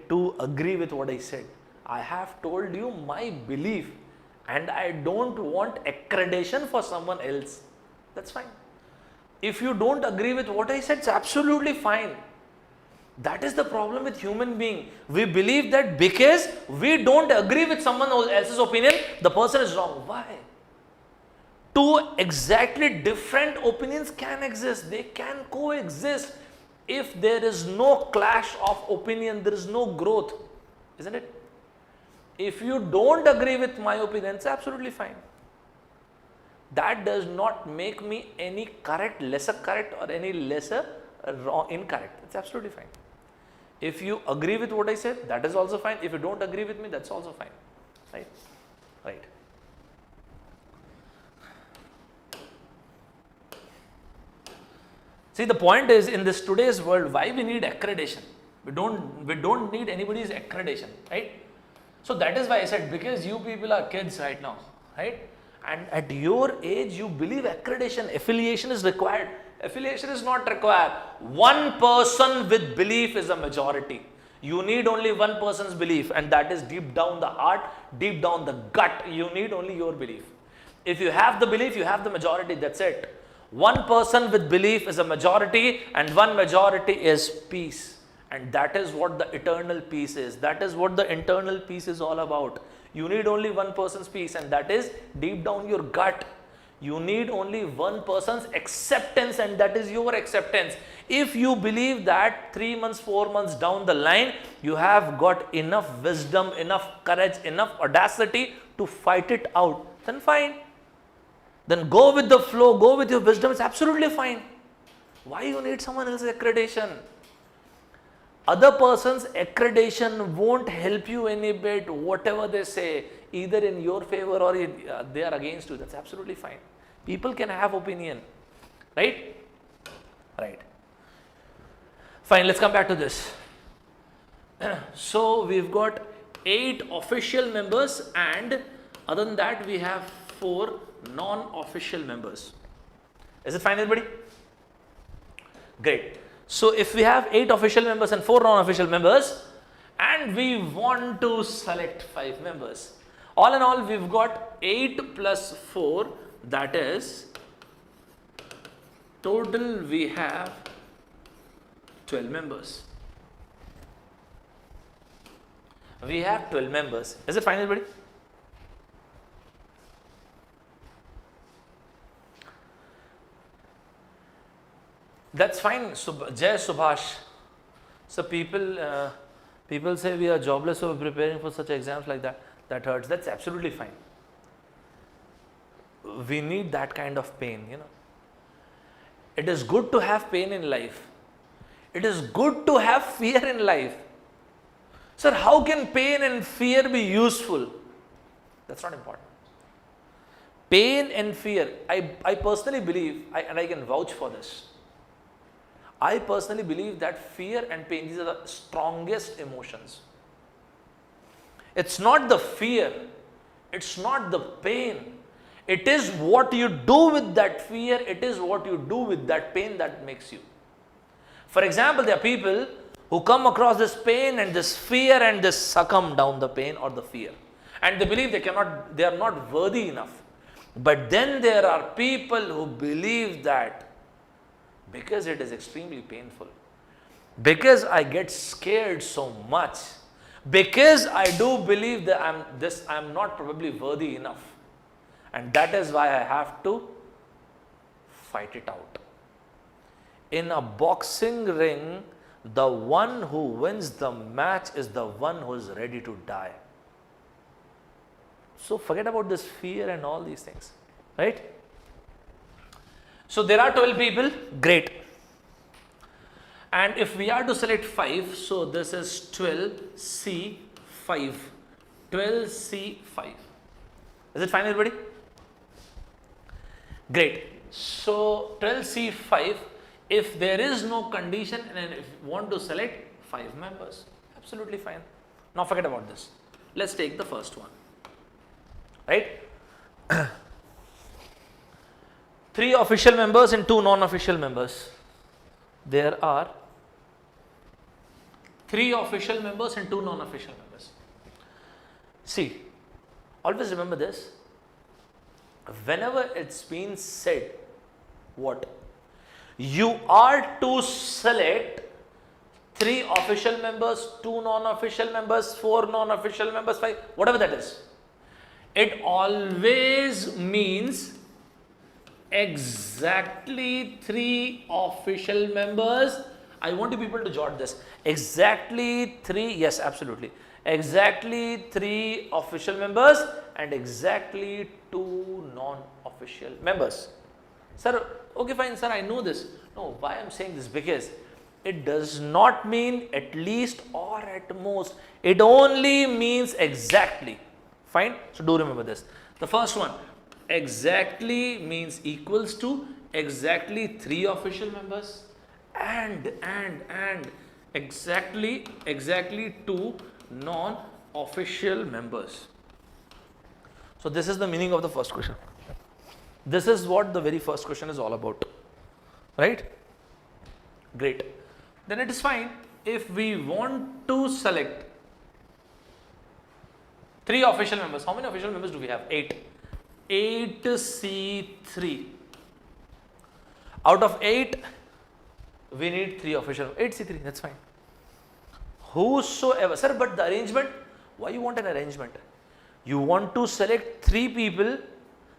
S1: to agree with what I said. I have told you my belief, and I don't want accreditation for someone else. That's fine. If you don't agree with what I said, it's absolutely fine. That is the problem with human being. We believe that because we don't agree with someone else's opinion, the person is wrong. Why? Two exactly different opinions can exist. They can coexist. If there is no clash of opinion, there is no growth. Isn't it? If you don't agree with my opinion, it's absolutely fine. That does not make me any correct, lesser correct, or any lesser wrong, incorrect. It's absolutely fine. If you agree with what I said, that is also fine. If you don't agree with me, that's also fine. Right? Right. See, the point is, in this today's world, why we need accreditation? We don't need anybody's accreditation, right? So that is why I said, because you people are kids right now, right? And at your age, you believe accreditation, affiliation is required. Affiliation is not required. One person with belief is a majority. You need only one person's belief, and that is deep down the heart, deep down the gut. You need only your belief. If you have the belief, you have the majority, that's it. One person with belief is a majority, and one majority is peace. And that is what the eternal peace is. That is what the internal peace is all about. You need only one person's peace, and that is deep down your gut. You need only one person's acceptance, and that is your acceptance. If you believe that 3 months, 4 months down the line, you have got enough wisdom, enough courage, enough audacity to fight it out, then fine. Then go with the flow, go with your wisdom, it's absolutely fine. Why you need someone else's accreditation? Other person's accreditation won't help you any bit, whatever they say, either in your favor or they are against you. That's absolutely fine. People can have opinion, right? Right. Fine, let's come back to this. So we've got 8 official members, and other than that we have 4 non-official members. Is it fine, everybody? Great. So if we have 8 official members and 4 non-official members, and we want to select 5 members, all in all we've got 8 plus 4, that is total we have 12 members. We have 12 members. Is it fine, everybody? That's fine. Jai Subhash. So people say we are jobless, so we're preparing for such exams like that. That hurts. That's absolutely fine. We need that kind of pain, you know. It is good to have pain in life. It is good to have fear in life. Sir, how can pain and fear be useful? That's not important. Pain and fear, I personally believe, and I can vouch for this, I personally believe that fear and pain, these are the strongest emotions. It's not the fear, it's not the pain. It is what you do with that fear, it is what you do with that pain that makes you. For example, there are people who come across this pain and this fear and they succumb down the pain or the fear. And they believe they are not worthy enough. But then there are people who believe that because it is extremely painful, because I get scared so much, because I do believe that I'm not probably worthy enough, and that is why I have to fight it out. In a boxing ring, the one who wins the match is the one who is ready to die. So forget about this fear and all these things, right? So there are 12 people, great. And if we are to select 5, so this is 12C5. 12C5. Is it fine, everybody? Great. So 12C5, if there is no condition and if you want to select 5 members, absolutely fine. Now forget about this. Let's take the first one, right? 3 official members and 2 non-official members. There are 3 official members and 2 non-official members. See, always remember this. Whenever it's been said, what? You are to select 3 official members, 2 non-official members, 4 non-official members, 5, whatever that is. It always means exactly 3 official members. I want you people to jot this. Exactly 3, yes, absolutely. Exactly 3 official members and exactly 2 non-official members. Sir, okay, fine, sir, I know this. No, why I'm saying this? Because it does not mean at least or at most. It only means exactly. Fine? So do remember this. The first one, exactly means equals to exactly 3 official members and exactly 2 non-official members. So this is the meaning of the first question. This is what the very first question is all about, right? Great. Then it is fine if we want to select 3 official members. How many official members do we have? 8. 8C3. Out of 8, we need 3 official. 8C3, that's fine. Whosoever, sir, but the arrangement, why you want an arrangement? You want to select 3 people,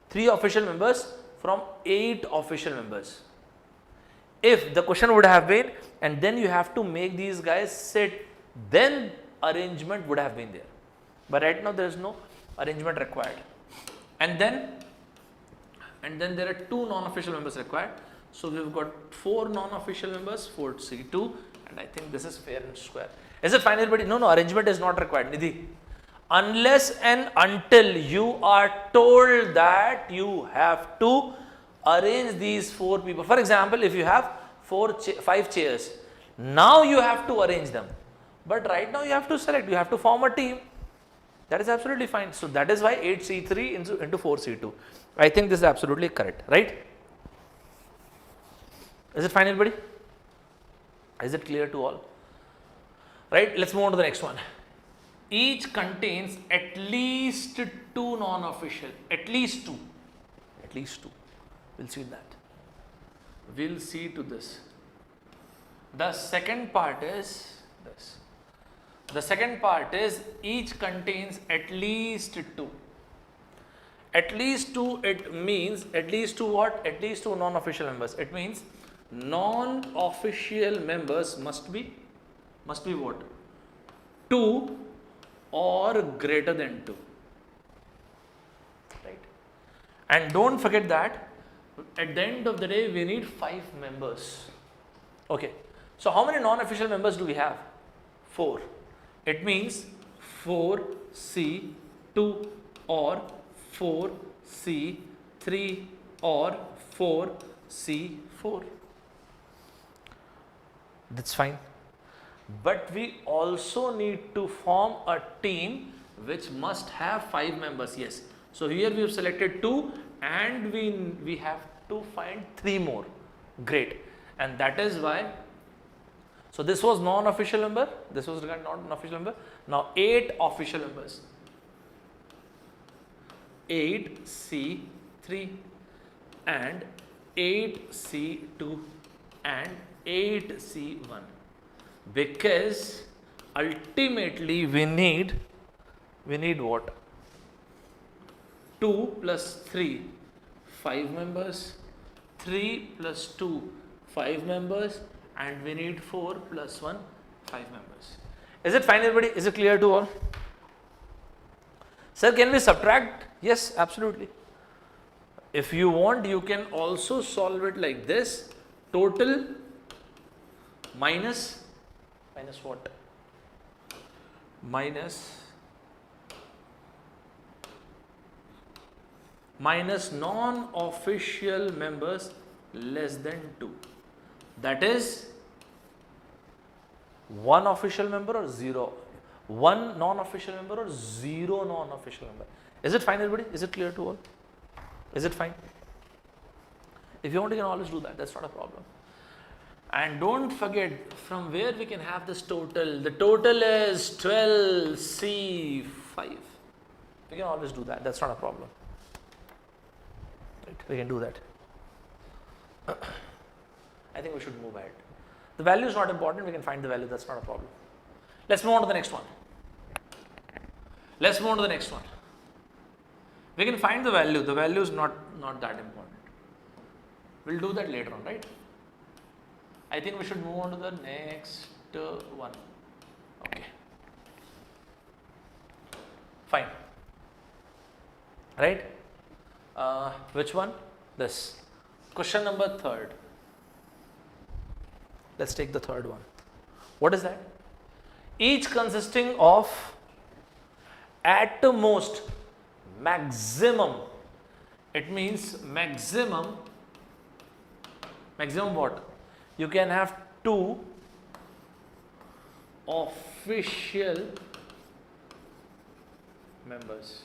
S1: 3 official members, from 8 official members. If the question would have been, and then you have to make these guys sit, then arrangement would have been there. But right now there is no arrangement required. And then there are 2 non-official members required. So we've got 4 non-official members, 4C2, and I think this is fair and square. Is it fine, everybody? No, arrangement is not required, Nidhi. Unless and until you are told that you have to arrange these 4 people. For example, if you have 5 chairs, now you have to arrange them. But right now you have to select, you have to form a team. That is absolutely fine. So that is why 8C3 into 4C2. I think this is absolutely correct, right? Is it fine, everybody? Is it clear to all? Right, let's move on to the next one. Each contains at least 2 non-official, at least 2. We'll see that. We'll see to this. The second part is this. The second part is each contains at least 2. At least 2, it means at least 2 what? At least 2 non-official members. It means non-official members must be what? 2 or greater than 2. Right? And don't forget that at the end of the day we need 5 members. Okay. So how many non-official members do we have? 4. It means 4C2 or 4C3 or 4C4. That's fine. But we also need to form a team which must have 5 members. Yes. So here we have selected 2 and we have to find 3 more. Great. And that is why. So this was non-official member. This was regarding non-official member. Now 8 official members. 8C3 and 8C2 and 8C1. Because ultimately we need what? 2 plus 3, 5 members, 3 plus 2, 5 members, and we need 4 plus 1, 5 members. Is it fine, everybody? Is it clear to all? Sir, can we subtract? Yes, absolutely. If you want, you can also solve it like this. Total minus what? Minus non-official members less than 2. That is 1 official member or 0. 1 non-official member or 0 non-official member. Is it fine, everybody? Is it clear to all? Is it fine? If you want, you can always do that. That's not a problem. And don't forget from where we can have this total. The total is 12C5. We can always do that. That's not a problem. Right? We can do that. I think we should move ahead. The value is not important. We can find the value. That's not a problem. Let's move on to the next one. Let's move on to the next one. We can find the value. The value is not that important. We'll do that later on, right? I think we should move on to the next one. Okay. Fine. Right? Which one? This. Question number 3rd. Let's take the 3rd one. What is that? Each consisting of at most maximum. It means maximum what? You can have 2 official members.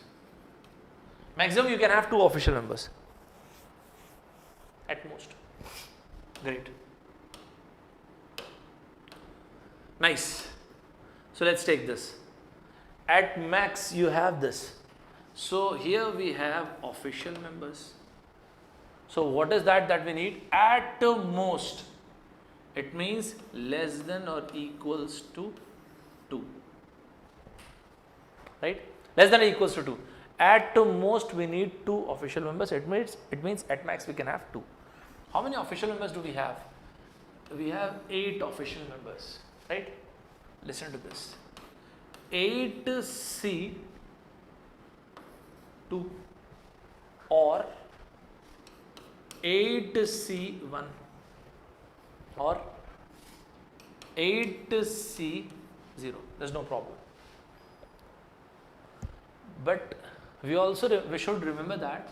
S1: Maximum you can have 2 official members. At most. Great. Nice. So let's take this. At max you have this. So here we have official members. So what is that we need? At most. It means less than or equals to 2. Right? Less than or equals to 2. At to most we need 2 official members. It means at max we can have 2. How many official members do we have? We have 8 official members, right? Listen to this. 8C2 or 8C1 or 8C0. There's no problem. But we should remember that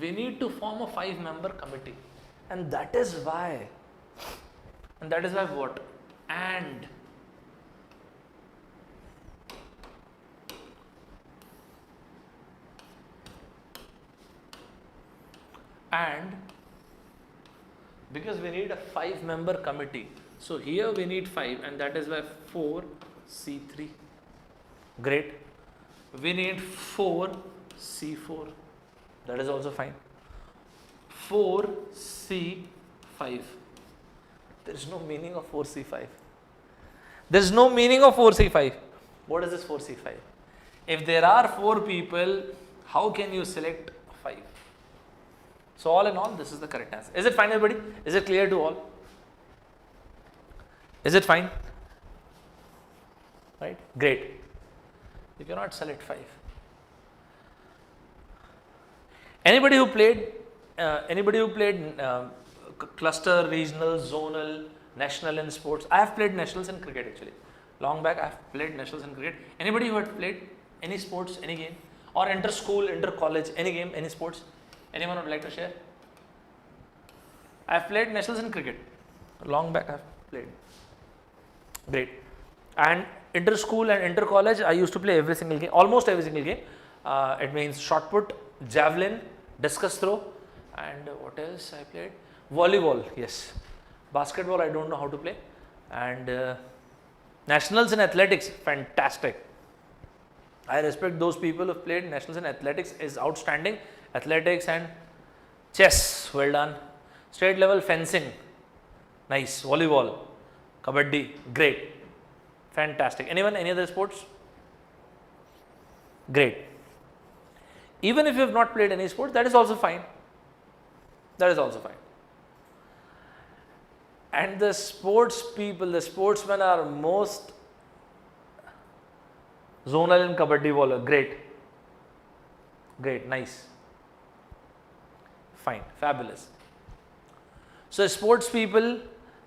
S1: we need to form a 5-member committee, and that is why what? And because we need a 5-member committee, so here we need 5, and that is why 4C3. Great. We need 4C4. That is also fine. 4C5. There is no meaning of 4C5. There is no meaning of 4C5. What is this 4C5? If there are 4 people, how can you select 5? So all in all, this is the correct answer. Is it fine, everybody? Is it clear to all? Is it fine? Right? Great. You cannot select 5. Anybody who played cluster, regional, zonal, national in sports? I have played nationals in cricket actually. Long back I have played nationals in cricket. Anybody who had played any sports, any game? Or inter-school, inter-college, any game, any sports? Anyone would like to share? I have played nationals in cricket. Long back I have played. Great. And inter-school and inter-college, I used to play every single game, almost every single game. It means shot put, javelin, discus throw, and what else I played? Volleyball, yes. Basketball, I don't know how to play. And nationals in athletics, fantastic. I respect those people who have played nationals in athletics, is outstanding. Athletics and chess, well done. State level fencing, nice. Volleyball, kabaddi, great. Fantastic. Anyone, any other sports? Great. Even if you have not played any sports, that is also fine. That is also fine. And the sports people, the sportsmen are most zonal in kabaddi bowler. Great. Great, nice. Fine, fabulous. So sports people,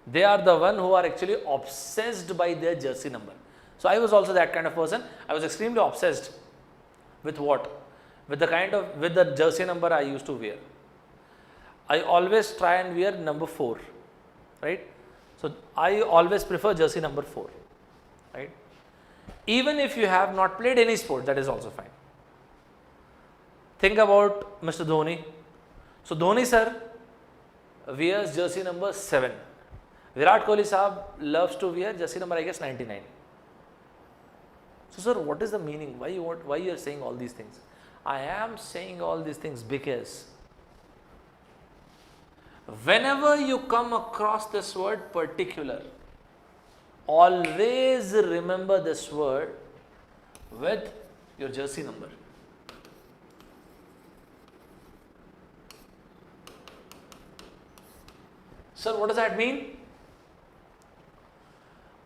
S1: they are the one who are actually obsessed by their jersey number. So I was also that kind of person. I was extremely obsessed with what? With the jersey number I used to wear. I always try and wear number 4, right? So I always prefer jersey number 4, right? Even if you have not played any sport, that is also fine. Think about Mr. Dhoni. So Dhoni sir wears jersey number 7. Virat Kohli Saab loves to wear jersey number, I guess, 99. So sir, what is the meaning? Why you are saying all these things? I am saying all these things because whenever you come across this word particular, always remember this word with your jersey number. Sir, what does that mean?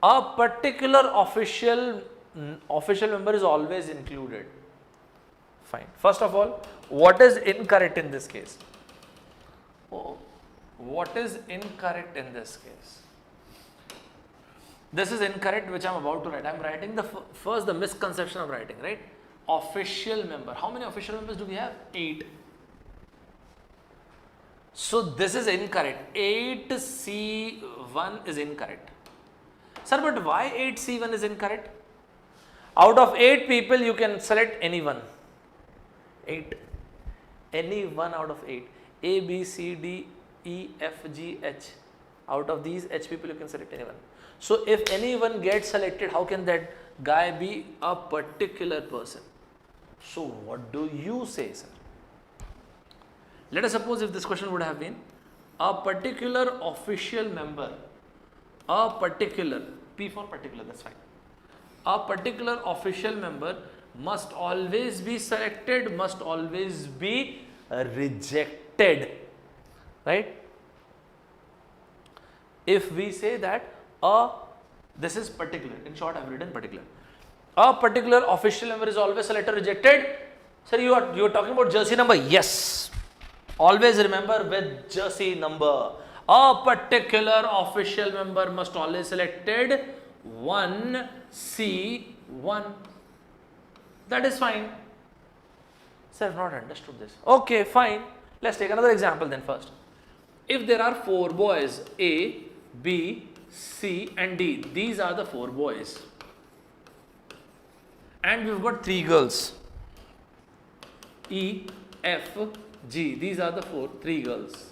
S1: A particular official member is always included. Fine. First of all, what is incorrect in this case? Oh, what is incorrect in this case? This is incorrect which I am about to write. I am writing the misconception of writing, right? Official member. How many official members do we have? 8. So this is incorrect. 8C1 is incorrect. Sir, but why 8C1 is incorrect? Out of 8 people, you can select anyone. 8. Any one out of 8. A, B, C, D, E, F, G, H. Out of these H people, you can select anyone. So if anyone gets selected, how can that guy be a particular person? So what do you say, sir? Let us suppose if this question would have been a particular official member, a particular, P for particular, that's fine. A particular official member must always be selected, must always be rejected, right? If we say that this is particular, in short I have written particular, a particular official member is always selected, rejected. Sir, you are talking about jersey number? Yes. Always remember with jersey number. A particular official member must always selected 1C1. That is fine. Sir, I have not understood this. Okay, fine. Let's take another example then first. If there are 4 boys, A, B, C and D. These are the 4 boys. And we've got 3 girls. E, F, G. These are the 3 girls.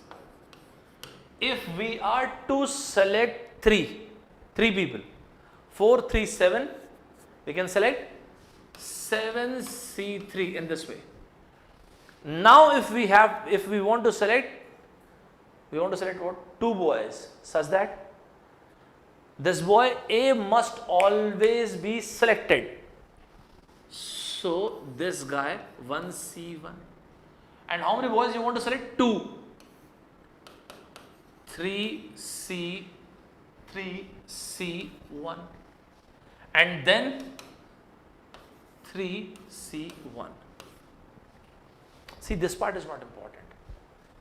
S1: If we are to select 3 people, 4, 3, 7, we can select 7C3 in this way. Now if we want to select what? 2 boys, such that this boy A must always be selected. So this guy 1C1. And how many boys you want to select? 2. 3C1 and then 3C1. See, this part is not important.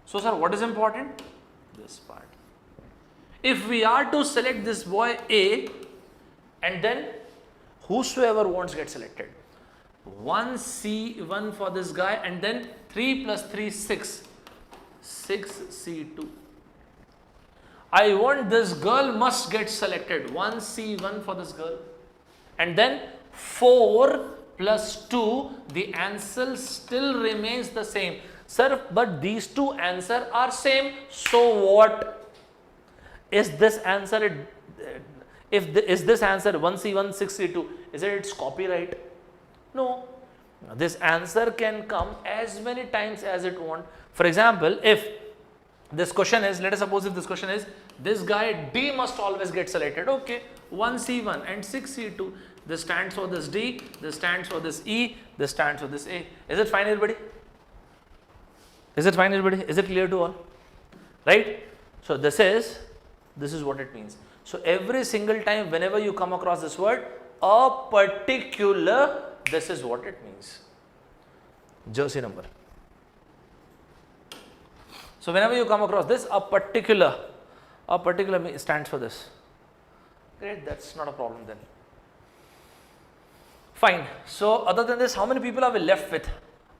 S1: So sir, what is important? This part. If we are to select this boy A and then whosoever wants get selected. 1C1 for this guy and then 3 plus 3 6. 6C2. I want this girl must get selected. 1C1 for this girl. And then 4 plus 2, the answer still remains the same. Sir, but these 2 answers are same. So what? Is this answer, is this answer 1C1, 6C2, is it its copyright? No. This answer can come as many times as it wants. For example, if this question is, let us suppose if this question is, this guy D must always get selected. Okay, 1C1 and 6C2. This stands for this D, this stands for this E, this stands for this A. Is it fine, everybody? Is it fine, everybody? Is it clear to all? Right? So this is what it means. So every single time whenever you come across this word, a particular, this is what it means. Jersey number. So whenever you come across this, a particular stands for this. Great, that's not a problem then. Fine. So other than this, how many people are we left with?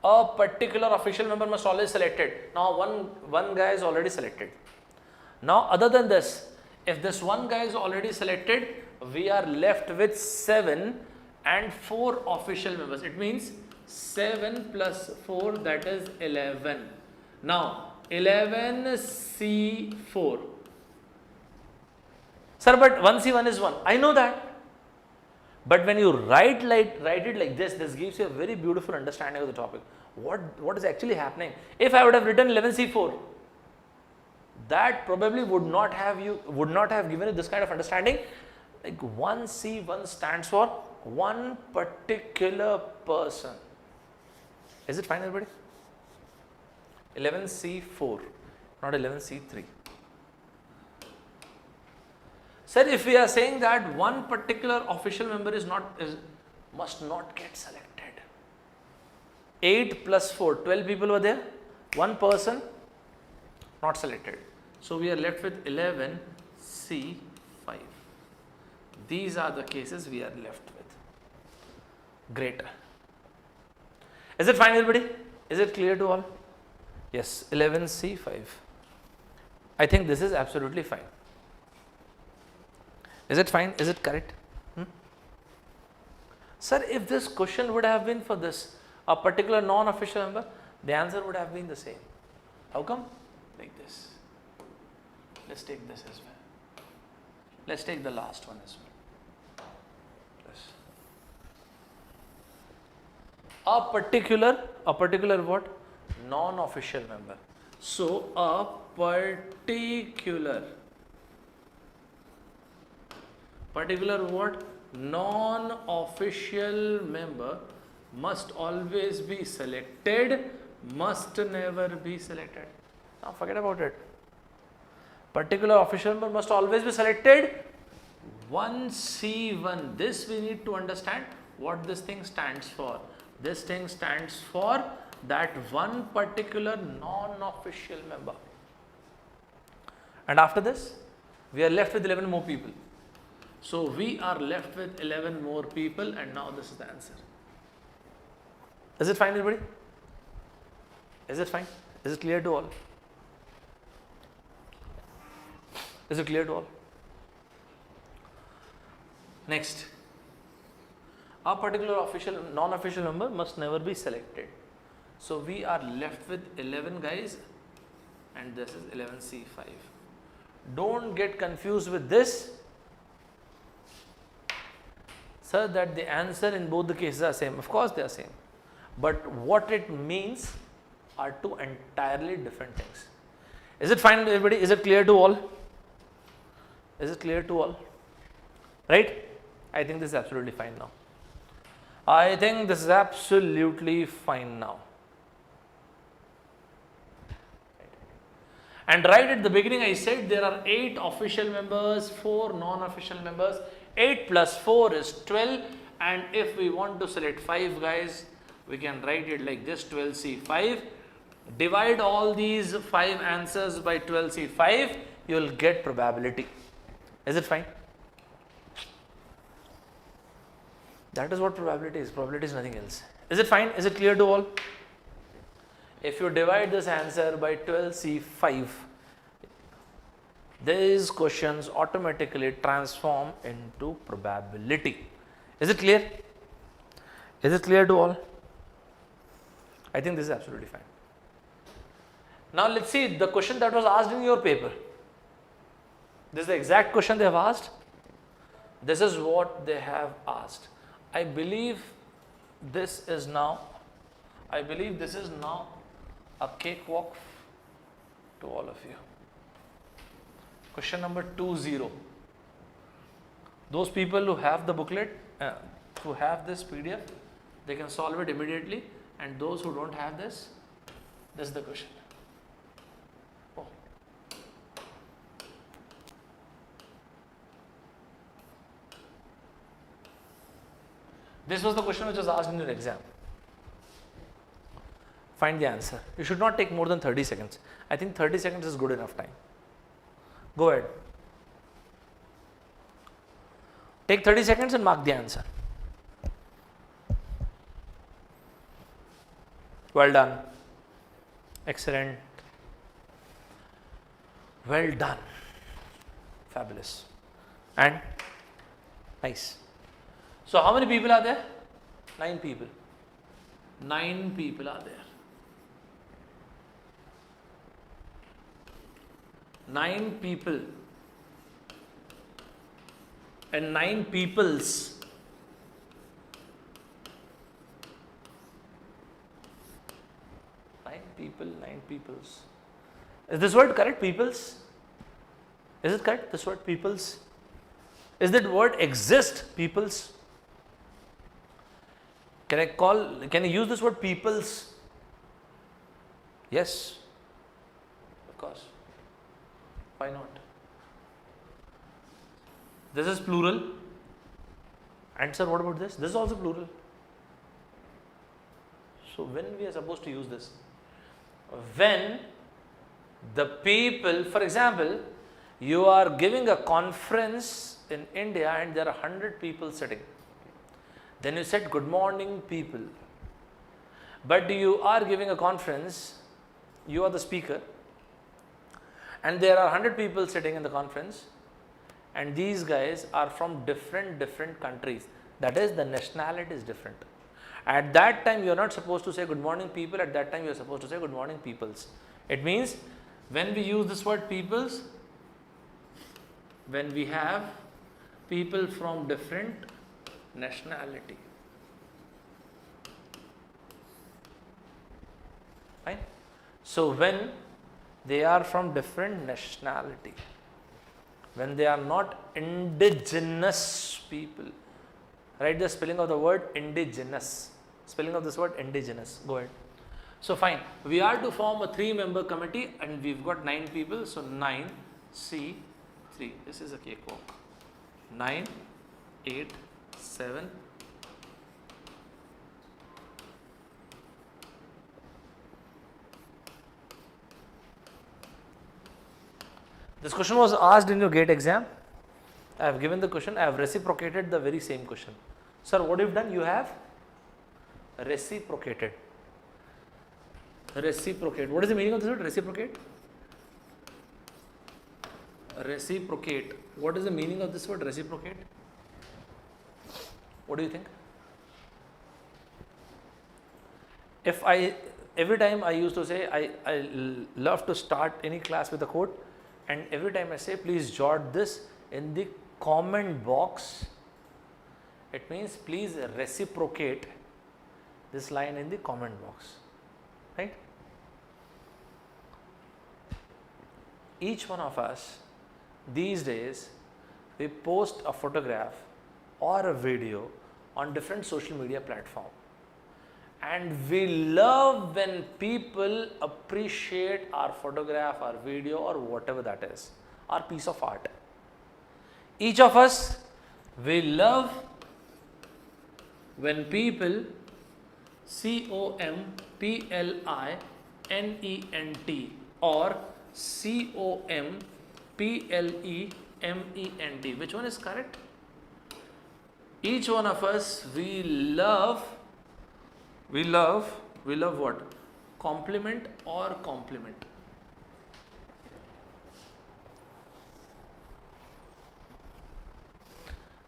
S1: A particular official member must always selected. Now one guy is already selected. Now other than this, if this one guy is already selected, we are left with 7 and 4 official members. It means 7 plus 4, that is 11. Now 11C4. Sir, but 1C1 is 1. I know that. But when you write it like this gives you a very beautiful understanding of the topic. What is actually happening? If I would have written 11C4, that probably would not have given you this kind of understanding. Like 1C1 stands for one particular person. Is it fine, everybody? 11C4, not 11C3. Sir, if we are saying that one particular official member must not get selected. 8 plus 4, 12 people were there. One person not selected. So we are left with 11C5. These are the cases we are left with. Great. Is it fine, everybody? Is it clear to all? Yes, 11C5. I think this is absolutely fine. Is it fine? Is it correct? Sir, if this question would have been for this, a particular non-official member, the answer would have been the same. How come? Like this. Let's take this as well. Let's take the last one as well. This. A particular what? Non-official member. So, a particular what? Non-official member must always be selected, must never be selected. Now forget about it. Particular official member must always be selected. 1C1, this we need to understand what this thing stands for. This thing stands for that one particular non-official member. And after this, we are left with 11 more people. So we are left with 11 more people, and now this is the answer. Is it fine, everybody? Is it fine? Is it clear to all? Is it clear to all? Next, a particular official, non-official member must never be selected. So we are left with 11 guys, and this is 11C5. Don't get confused with this, sir, that the answer in both the cases are same. Of course they are same, but what it means are two entirely different things. Is it fine, everybody? Is it clear to all? Is it clear to all? Right? I think this is absolutely fine now. I think this is absolutely fine now. And right at the beginning I said there are 8 official members, 4 non-official members. 8 plus 4 is 12, and if we want to select 5 guys, we can write it like this: 12C5. Divide all these 5 answers by 12C5, you will get probability. Is it fine? That is what probability is. Probability is nothing else. Is it fine? Is it clear to all? If you divide this answer by 12C5, these questions automatically transform into probability. Is it clear? Is it clear to all? I think this is absolutely fine. Now let's see the question that was asked in your paper. This is the exact question they have asked. This is what they have asked. I believe this is now a cakewalk to all of you. Question number 20. Those people who have the booklet, who have this PDF, they can solve it immediately, and those who don't have this is the question. Oh. This was the question which was asked in your exam. Find the answer. You should not take more than 30 seconds. I think 30 seconds is good enough time. Go ahead. Take 30 seconds and mark the answer. Well done. Excellent. Well done. Fabulous. And nice. So how many people are there? 9 people. 9 people are there. 9 people and 9 peoples. Nine people, 9 peoples. Is this word correct? Peoples? Is it correct? This word peoples? Is that word exist? Peoples? Can I use this word peoples? Yes. Of course. Why not? This is plural. And sir, what about this? This is also plural. So when we are supposed to use this? When the people, for example, you are giving a conference in India and there are 100 people sitting. Then you said good morning people. But you are giving a conference, you are the speaker, and there are 100 people sitting in the conference, and these guys are from different countries. That is, the nationality is different. At that time you are not supposed to say good morning people, at that time you are supposed to say good morning peoples. It means when we use this word peoples, when we have people from different nationality. Right? So when they are from different nationality, when they are not indigenous people, write the spelling of the word indigenous. Spelling of this word indigenous. Go ahead. So fine, we are to form a 3-member committee and we've got 9 people. So 9 C 3. This is a cakewalk. 9, 8, 7. This question was asked in your GATE exam. I have given the question. I have reciprocated the very same question. Sir, what you've done? You have reciprocated. Reciprocate. What is the meaning of this word? Reciprocate? Reciprocate. What is the meaning of this word? Reciprocate? What do you think? Every time I used to say, I love to start any class with a quote, and every time I say, please jot this in the comment box. It means please reciprocate this line in the comment box, right? Each one of us these days, we post a photograph or a video on different social media platforms, and we love when people appreciate our photograph, our video, or whatever that is, our piece of art. Each of us, we love when people COMPLINENT or COMPLEMENT. Which one is correct? Each one of us, we love what? Compliment or compliment.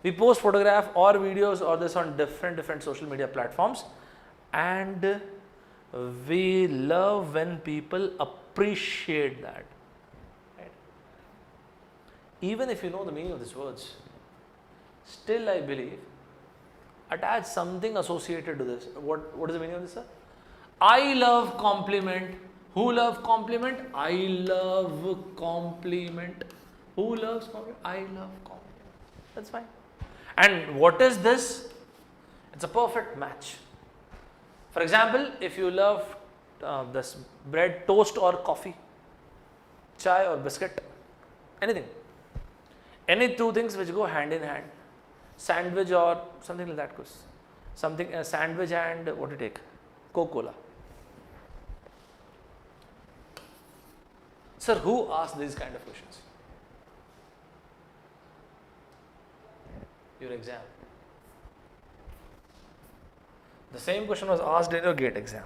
S1: We post photograph or videos or this on different social media platforms, and we love when people appreciate that. Right? Even if you know the meaning of these words, still I believe attach something associated to this. What is the meaning of this, sir? I love compliment. Who loves compliment? I love compliment. Who loves compliment? I love compliment. That's fine. And what is this? It's a perfect match. For example, if you love this bread, toast or coffee, chai or biscuit, anything, any two things which go hand in hand, sandwich or something like that goes, something a sandwich and what do you take? Coca-Cola. Sir, who asked these kind of questions? Your exam. The same question was asked in your GATE exam.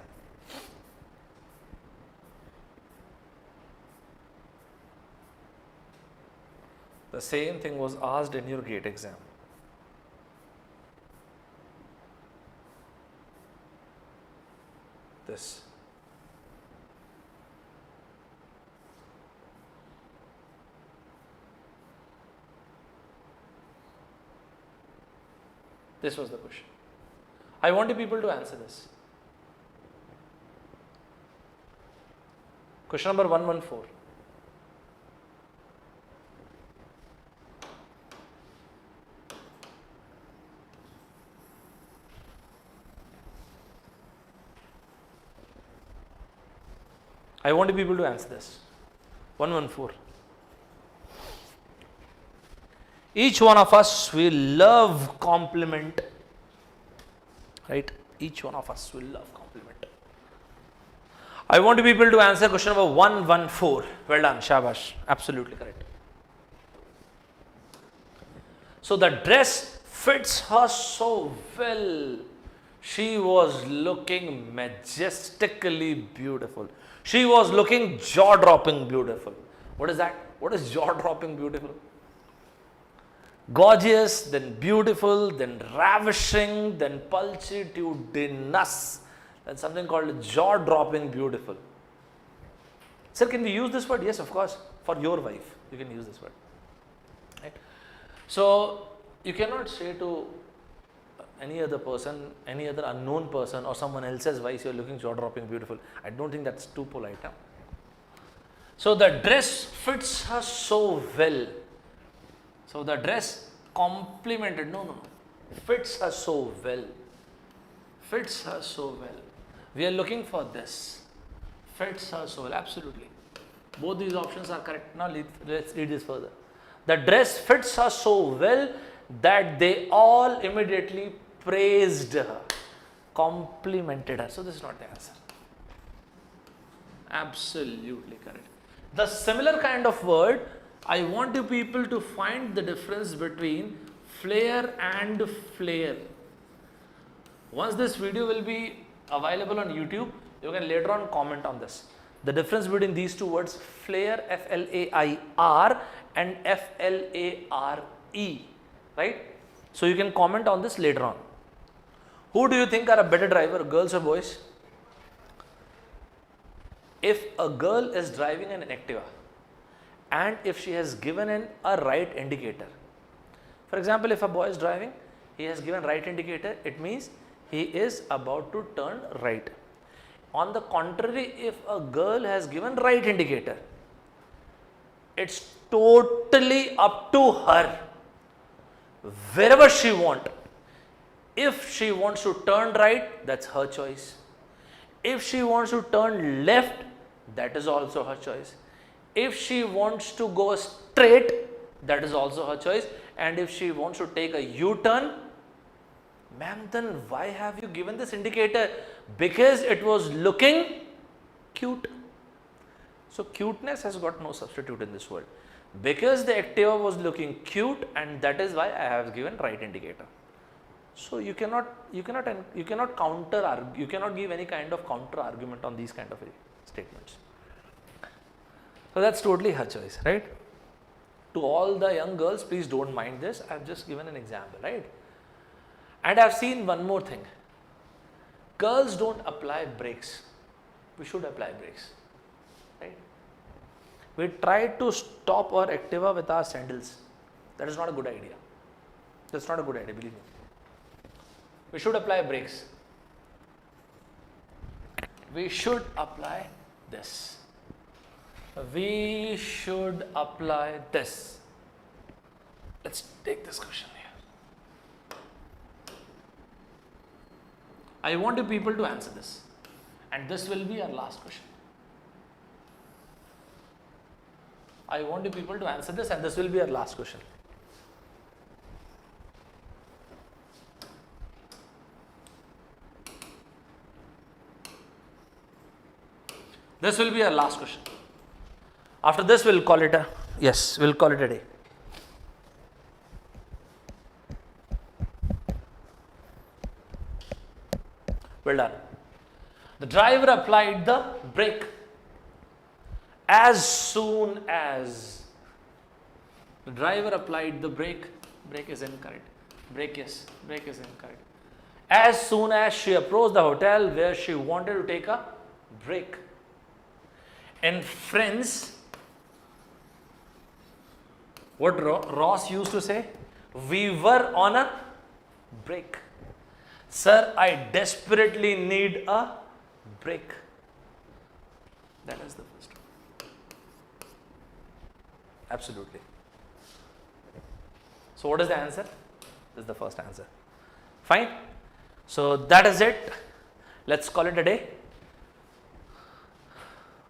S1: The same thing was asked in your GATE exam. This. This was the question. I want you people to answer this. Question number 114. I want you people to answer this. 114. Each one of us will love compliment. Right? Each one of us will love compliment. I want you people to answer question number 114. Well done, shabash. Absolutely correct. So the dress fits her so well. She was looking majestically beautiful. She was looking jaw-dropping beautiful. What is that? What is jaw-dropping beautiful? Gorgeous, then beautiful, then ravishing, then pulchitudinous. That's something called jaw-dropping beautiful. Sir, can we use this word? Yes, of course. For your wife, you can use this word. Right? So, you cannot say to any other person, any other unknown person or someone else's wife, you are looking jaw-dropping beautiful. I don't think that's too polite. Huh? So, the dress fits her so well. So, the dress complemented, no, fits her so well. Fits her so well. We are looking for this. Fits her so well. Absolutely. Both these options are correct. Now let's read this further. The dress fits her so well that they all immediately praised her, complimented her. So this is not the answer. Absolutely correct. The similar kind of word, I want you people to find the difference between flare and flare. Once this video will be available on YouTube, you can later on comment on this. The difference between these two words, flare, F-L-A-I-R, and F-L-A-R-E, right? So you can comment on this later on. Who do you think are a better driver, girls or boys? If a girl is driving an Activa and if she has given in a right indicator, for example, if a boy is driving, he has given right indicator, it means he is about to turn right. On the contrary, if a girl has given right indicator, it's totally up to her, wherever she wants. If she wants to turn right, that's her choice. If she wants to turn left, that is also her choice. If she wants to go straight, that is also her choice. And if she wants to take a U-turn, ma'am, then why have you given this indicator? Because it was looking cute. So cuteness has got no substitute in this world. Because the Activa was looking cute, and that is why I have given right indicator. So you cannot give any kind of counter argument on these kind of statements. So that's totally her choice, right? To all the young girls, please don't mind this. I've just given an example, right? And I've seen one more thing. Girls don't apply brakes. We should apply brakes, right? We try to stop our Activa with our sandals. That is not a good idea. That's not a good idea, believe me. We should apply brakes. We should apply this. We should apply this. Let's take this question here. I want you people to answer this, and this will be our last question. I want you people to answer this, and this will be our last question. This will be our last question. After this, we'll call it a day. Well done. The driver applied the brake as soon as the driver applied the brake. Brake is incorrect. Brake, yes. Brake is incorrect. As soon as she approached the hotel where she wanted to take a break. In Friends, what Ross used to say? We were on a break. Sir, I desperately need a break. That is the first one. Absolutely. So what is the answer? This is the first answer. Fine. So that is it. Let's call it a day.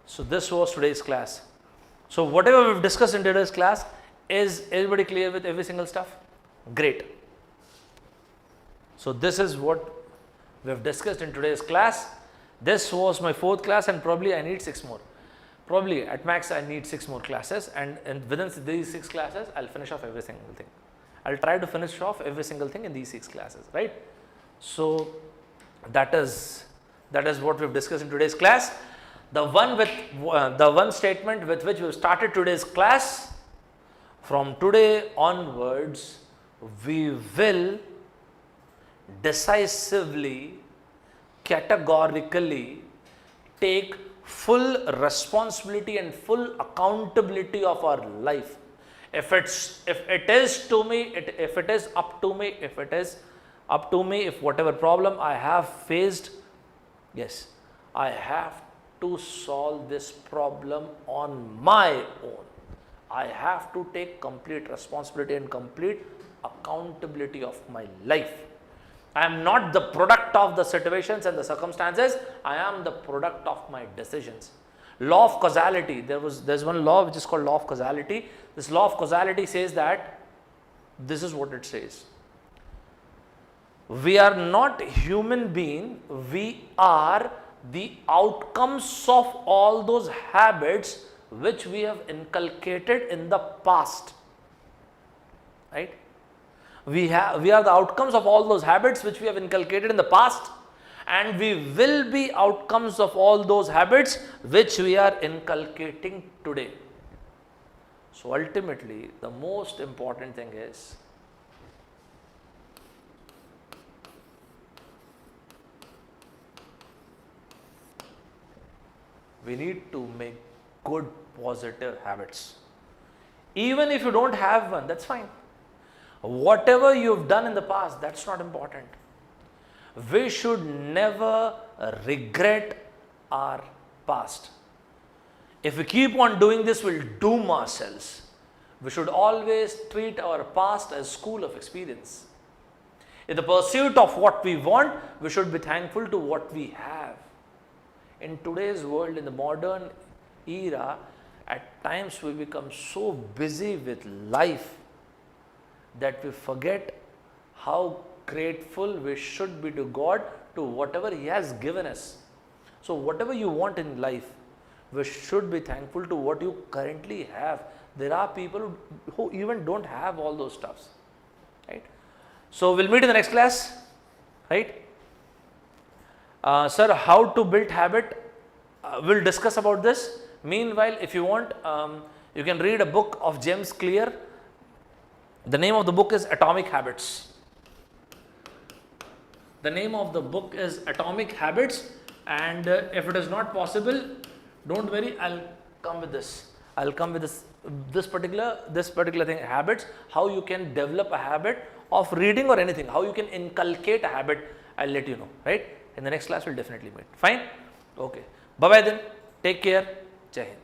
S1: So this was today's class. So whatever we've discussed in today's class, is everybody clear with every single stuff? Great. So this is what we have discussed in today's class. This was my 4th class, and probably I need 6 more. Probably at max I need 6 more classes, and within these 6 classes I'll finish off every single thing. I'll try to finish off every single thing in these 6 classes, right? So that is what we've discussed in today's class. The one statement with which we started today's class. From today onwards, we will decisively, categorically take full responsibility and full accountability of our life. If it is up to me, if whatever problem I have faced, yes, I have to solve this problem on my own. I have to take complete responsibility and complete accountability of my life. I am not the product of the situations and the circumstances. I am the product of my decisions. Law of causality. There's one law which is called law of causality. This law of causality says that this is what it says. We are not human being. We are the outcomes of all those habits which we have inculcated in the past. Right? We are the outcomes of all those habits which we have inculcated in the past, and we will be outcomes of all those habits which we are inculcating today. So ultimately, the most important thing is we need to make good positive habits. Even if you don't have one, that's fine. Whatever you've done in the past, that's not important. We should never regret our past. If we keep on doing this, we'll doom ourselves. We should always treat our past as school of experience. In the pursuit of what we want, we should be thankful to what we have. In today's world, in the modern era, at times we become so busy with life that we forget how grateful we should be to God to whatever He has given us. So whatever you want in life, we should be thankful to what you currently have. There are people who even don't have all those stuffs, right? So we'll meet in the next class, right? Sir, how to build habit? We'll discuss about this. Meanwhile, if you want, you can read a book of James Clear. The name of the book is Atomic Habits. The name of the book is Atomic Habits, and if it is not possible, don't worry, I'll come with this. I'll come with this particular thing, habits, how you can develop a habit of reading or anything, how you can inculcate a habit. I'll let you know, right? In the next class, we'll definitely meet. Fine? Okay. Bye-bye then. Take care. Jai Hind.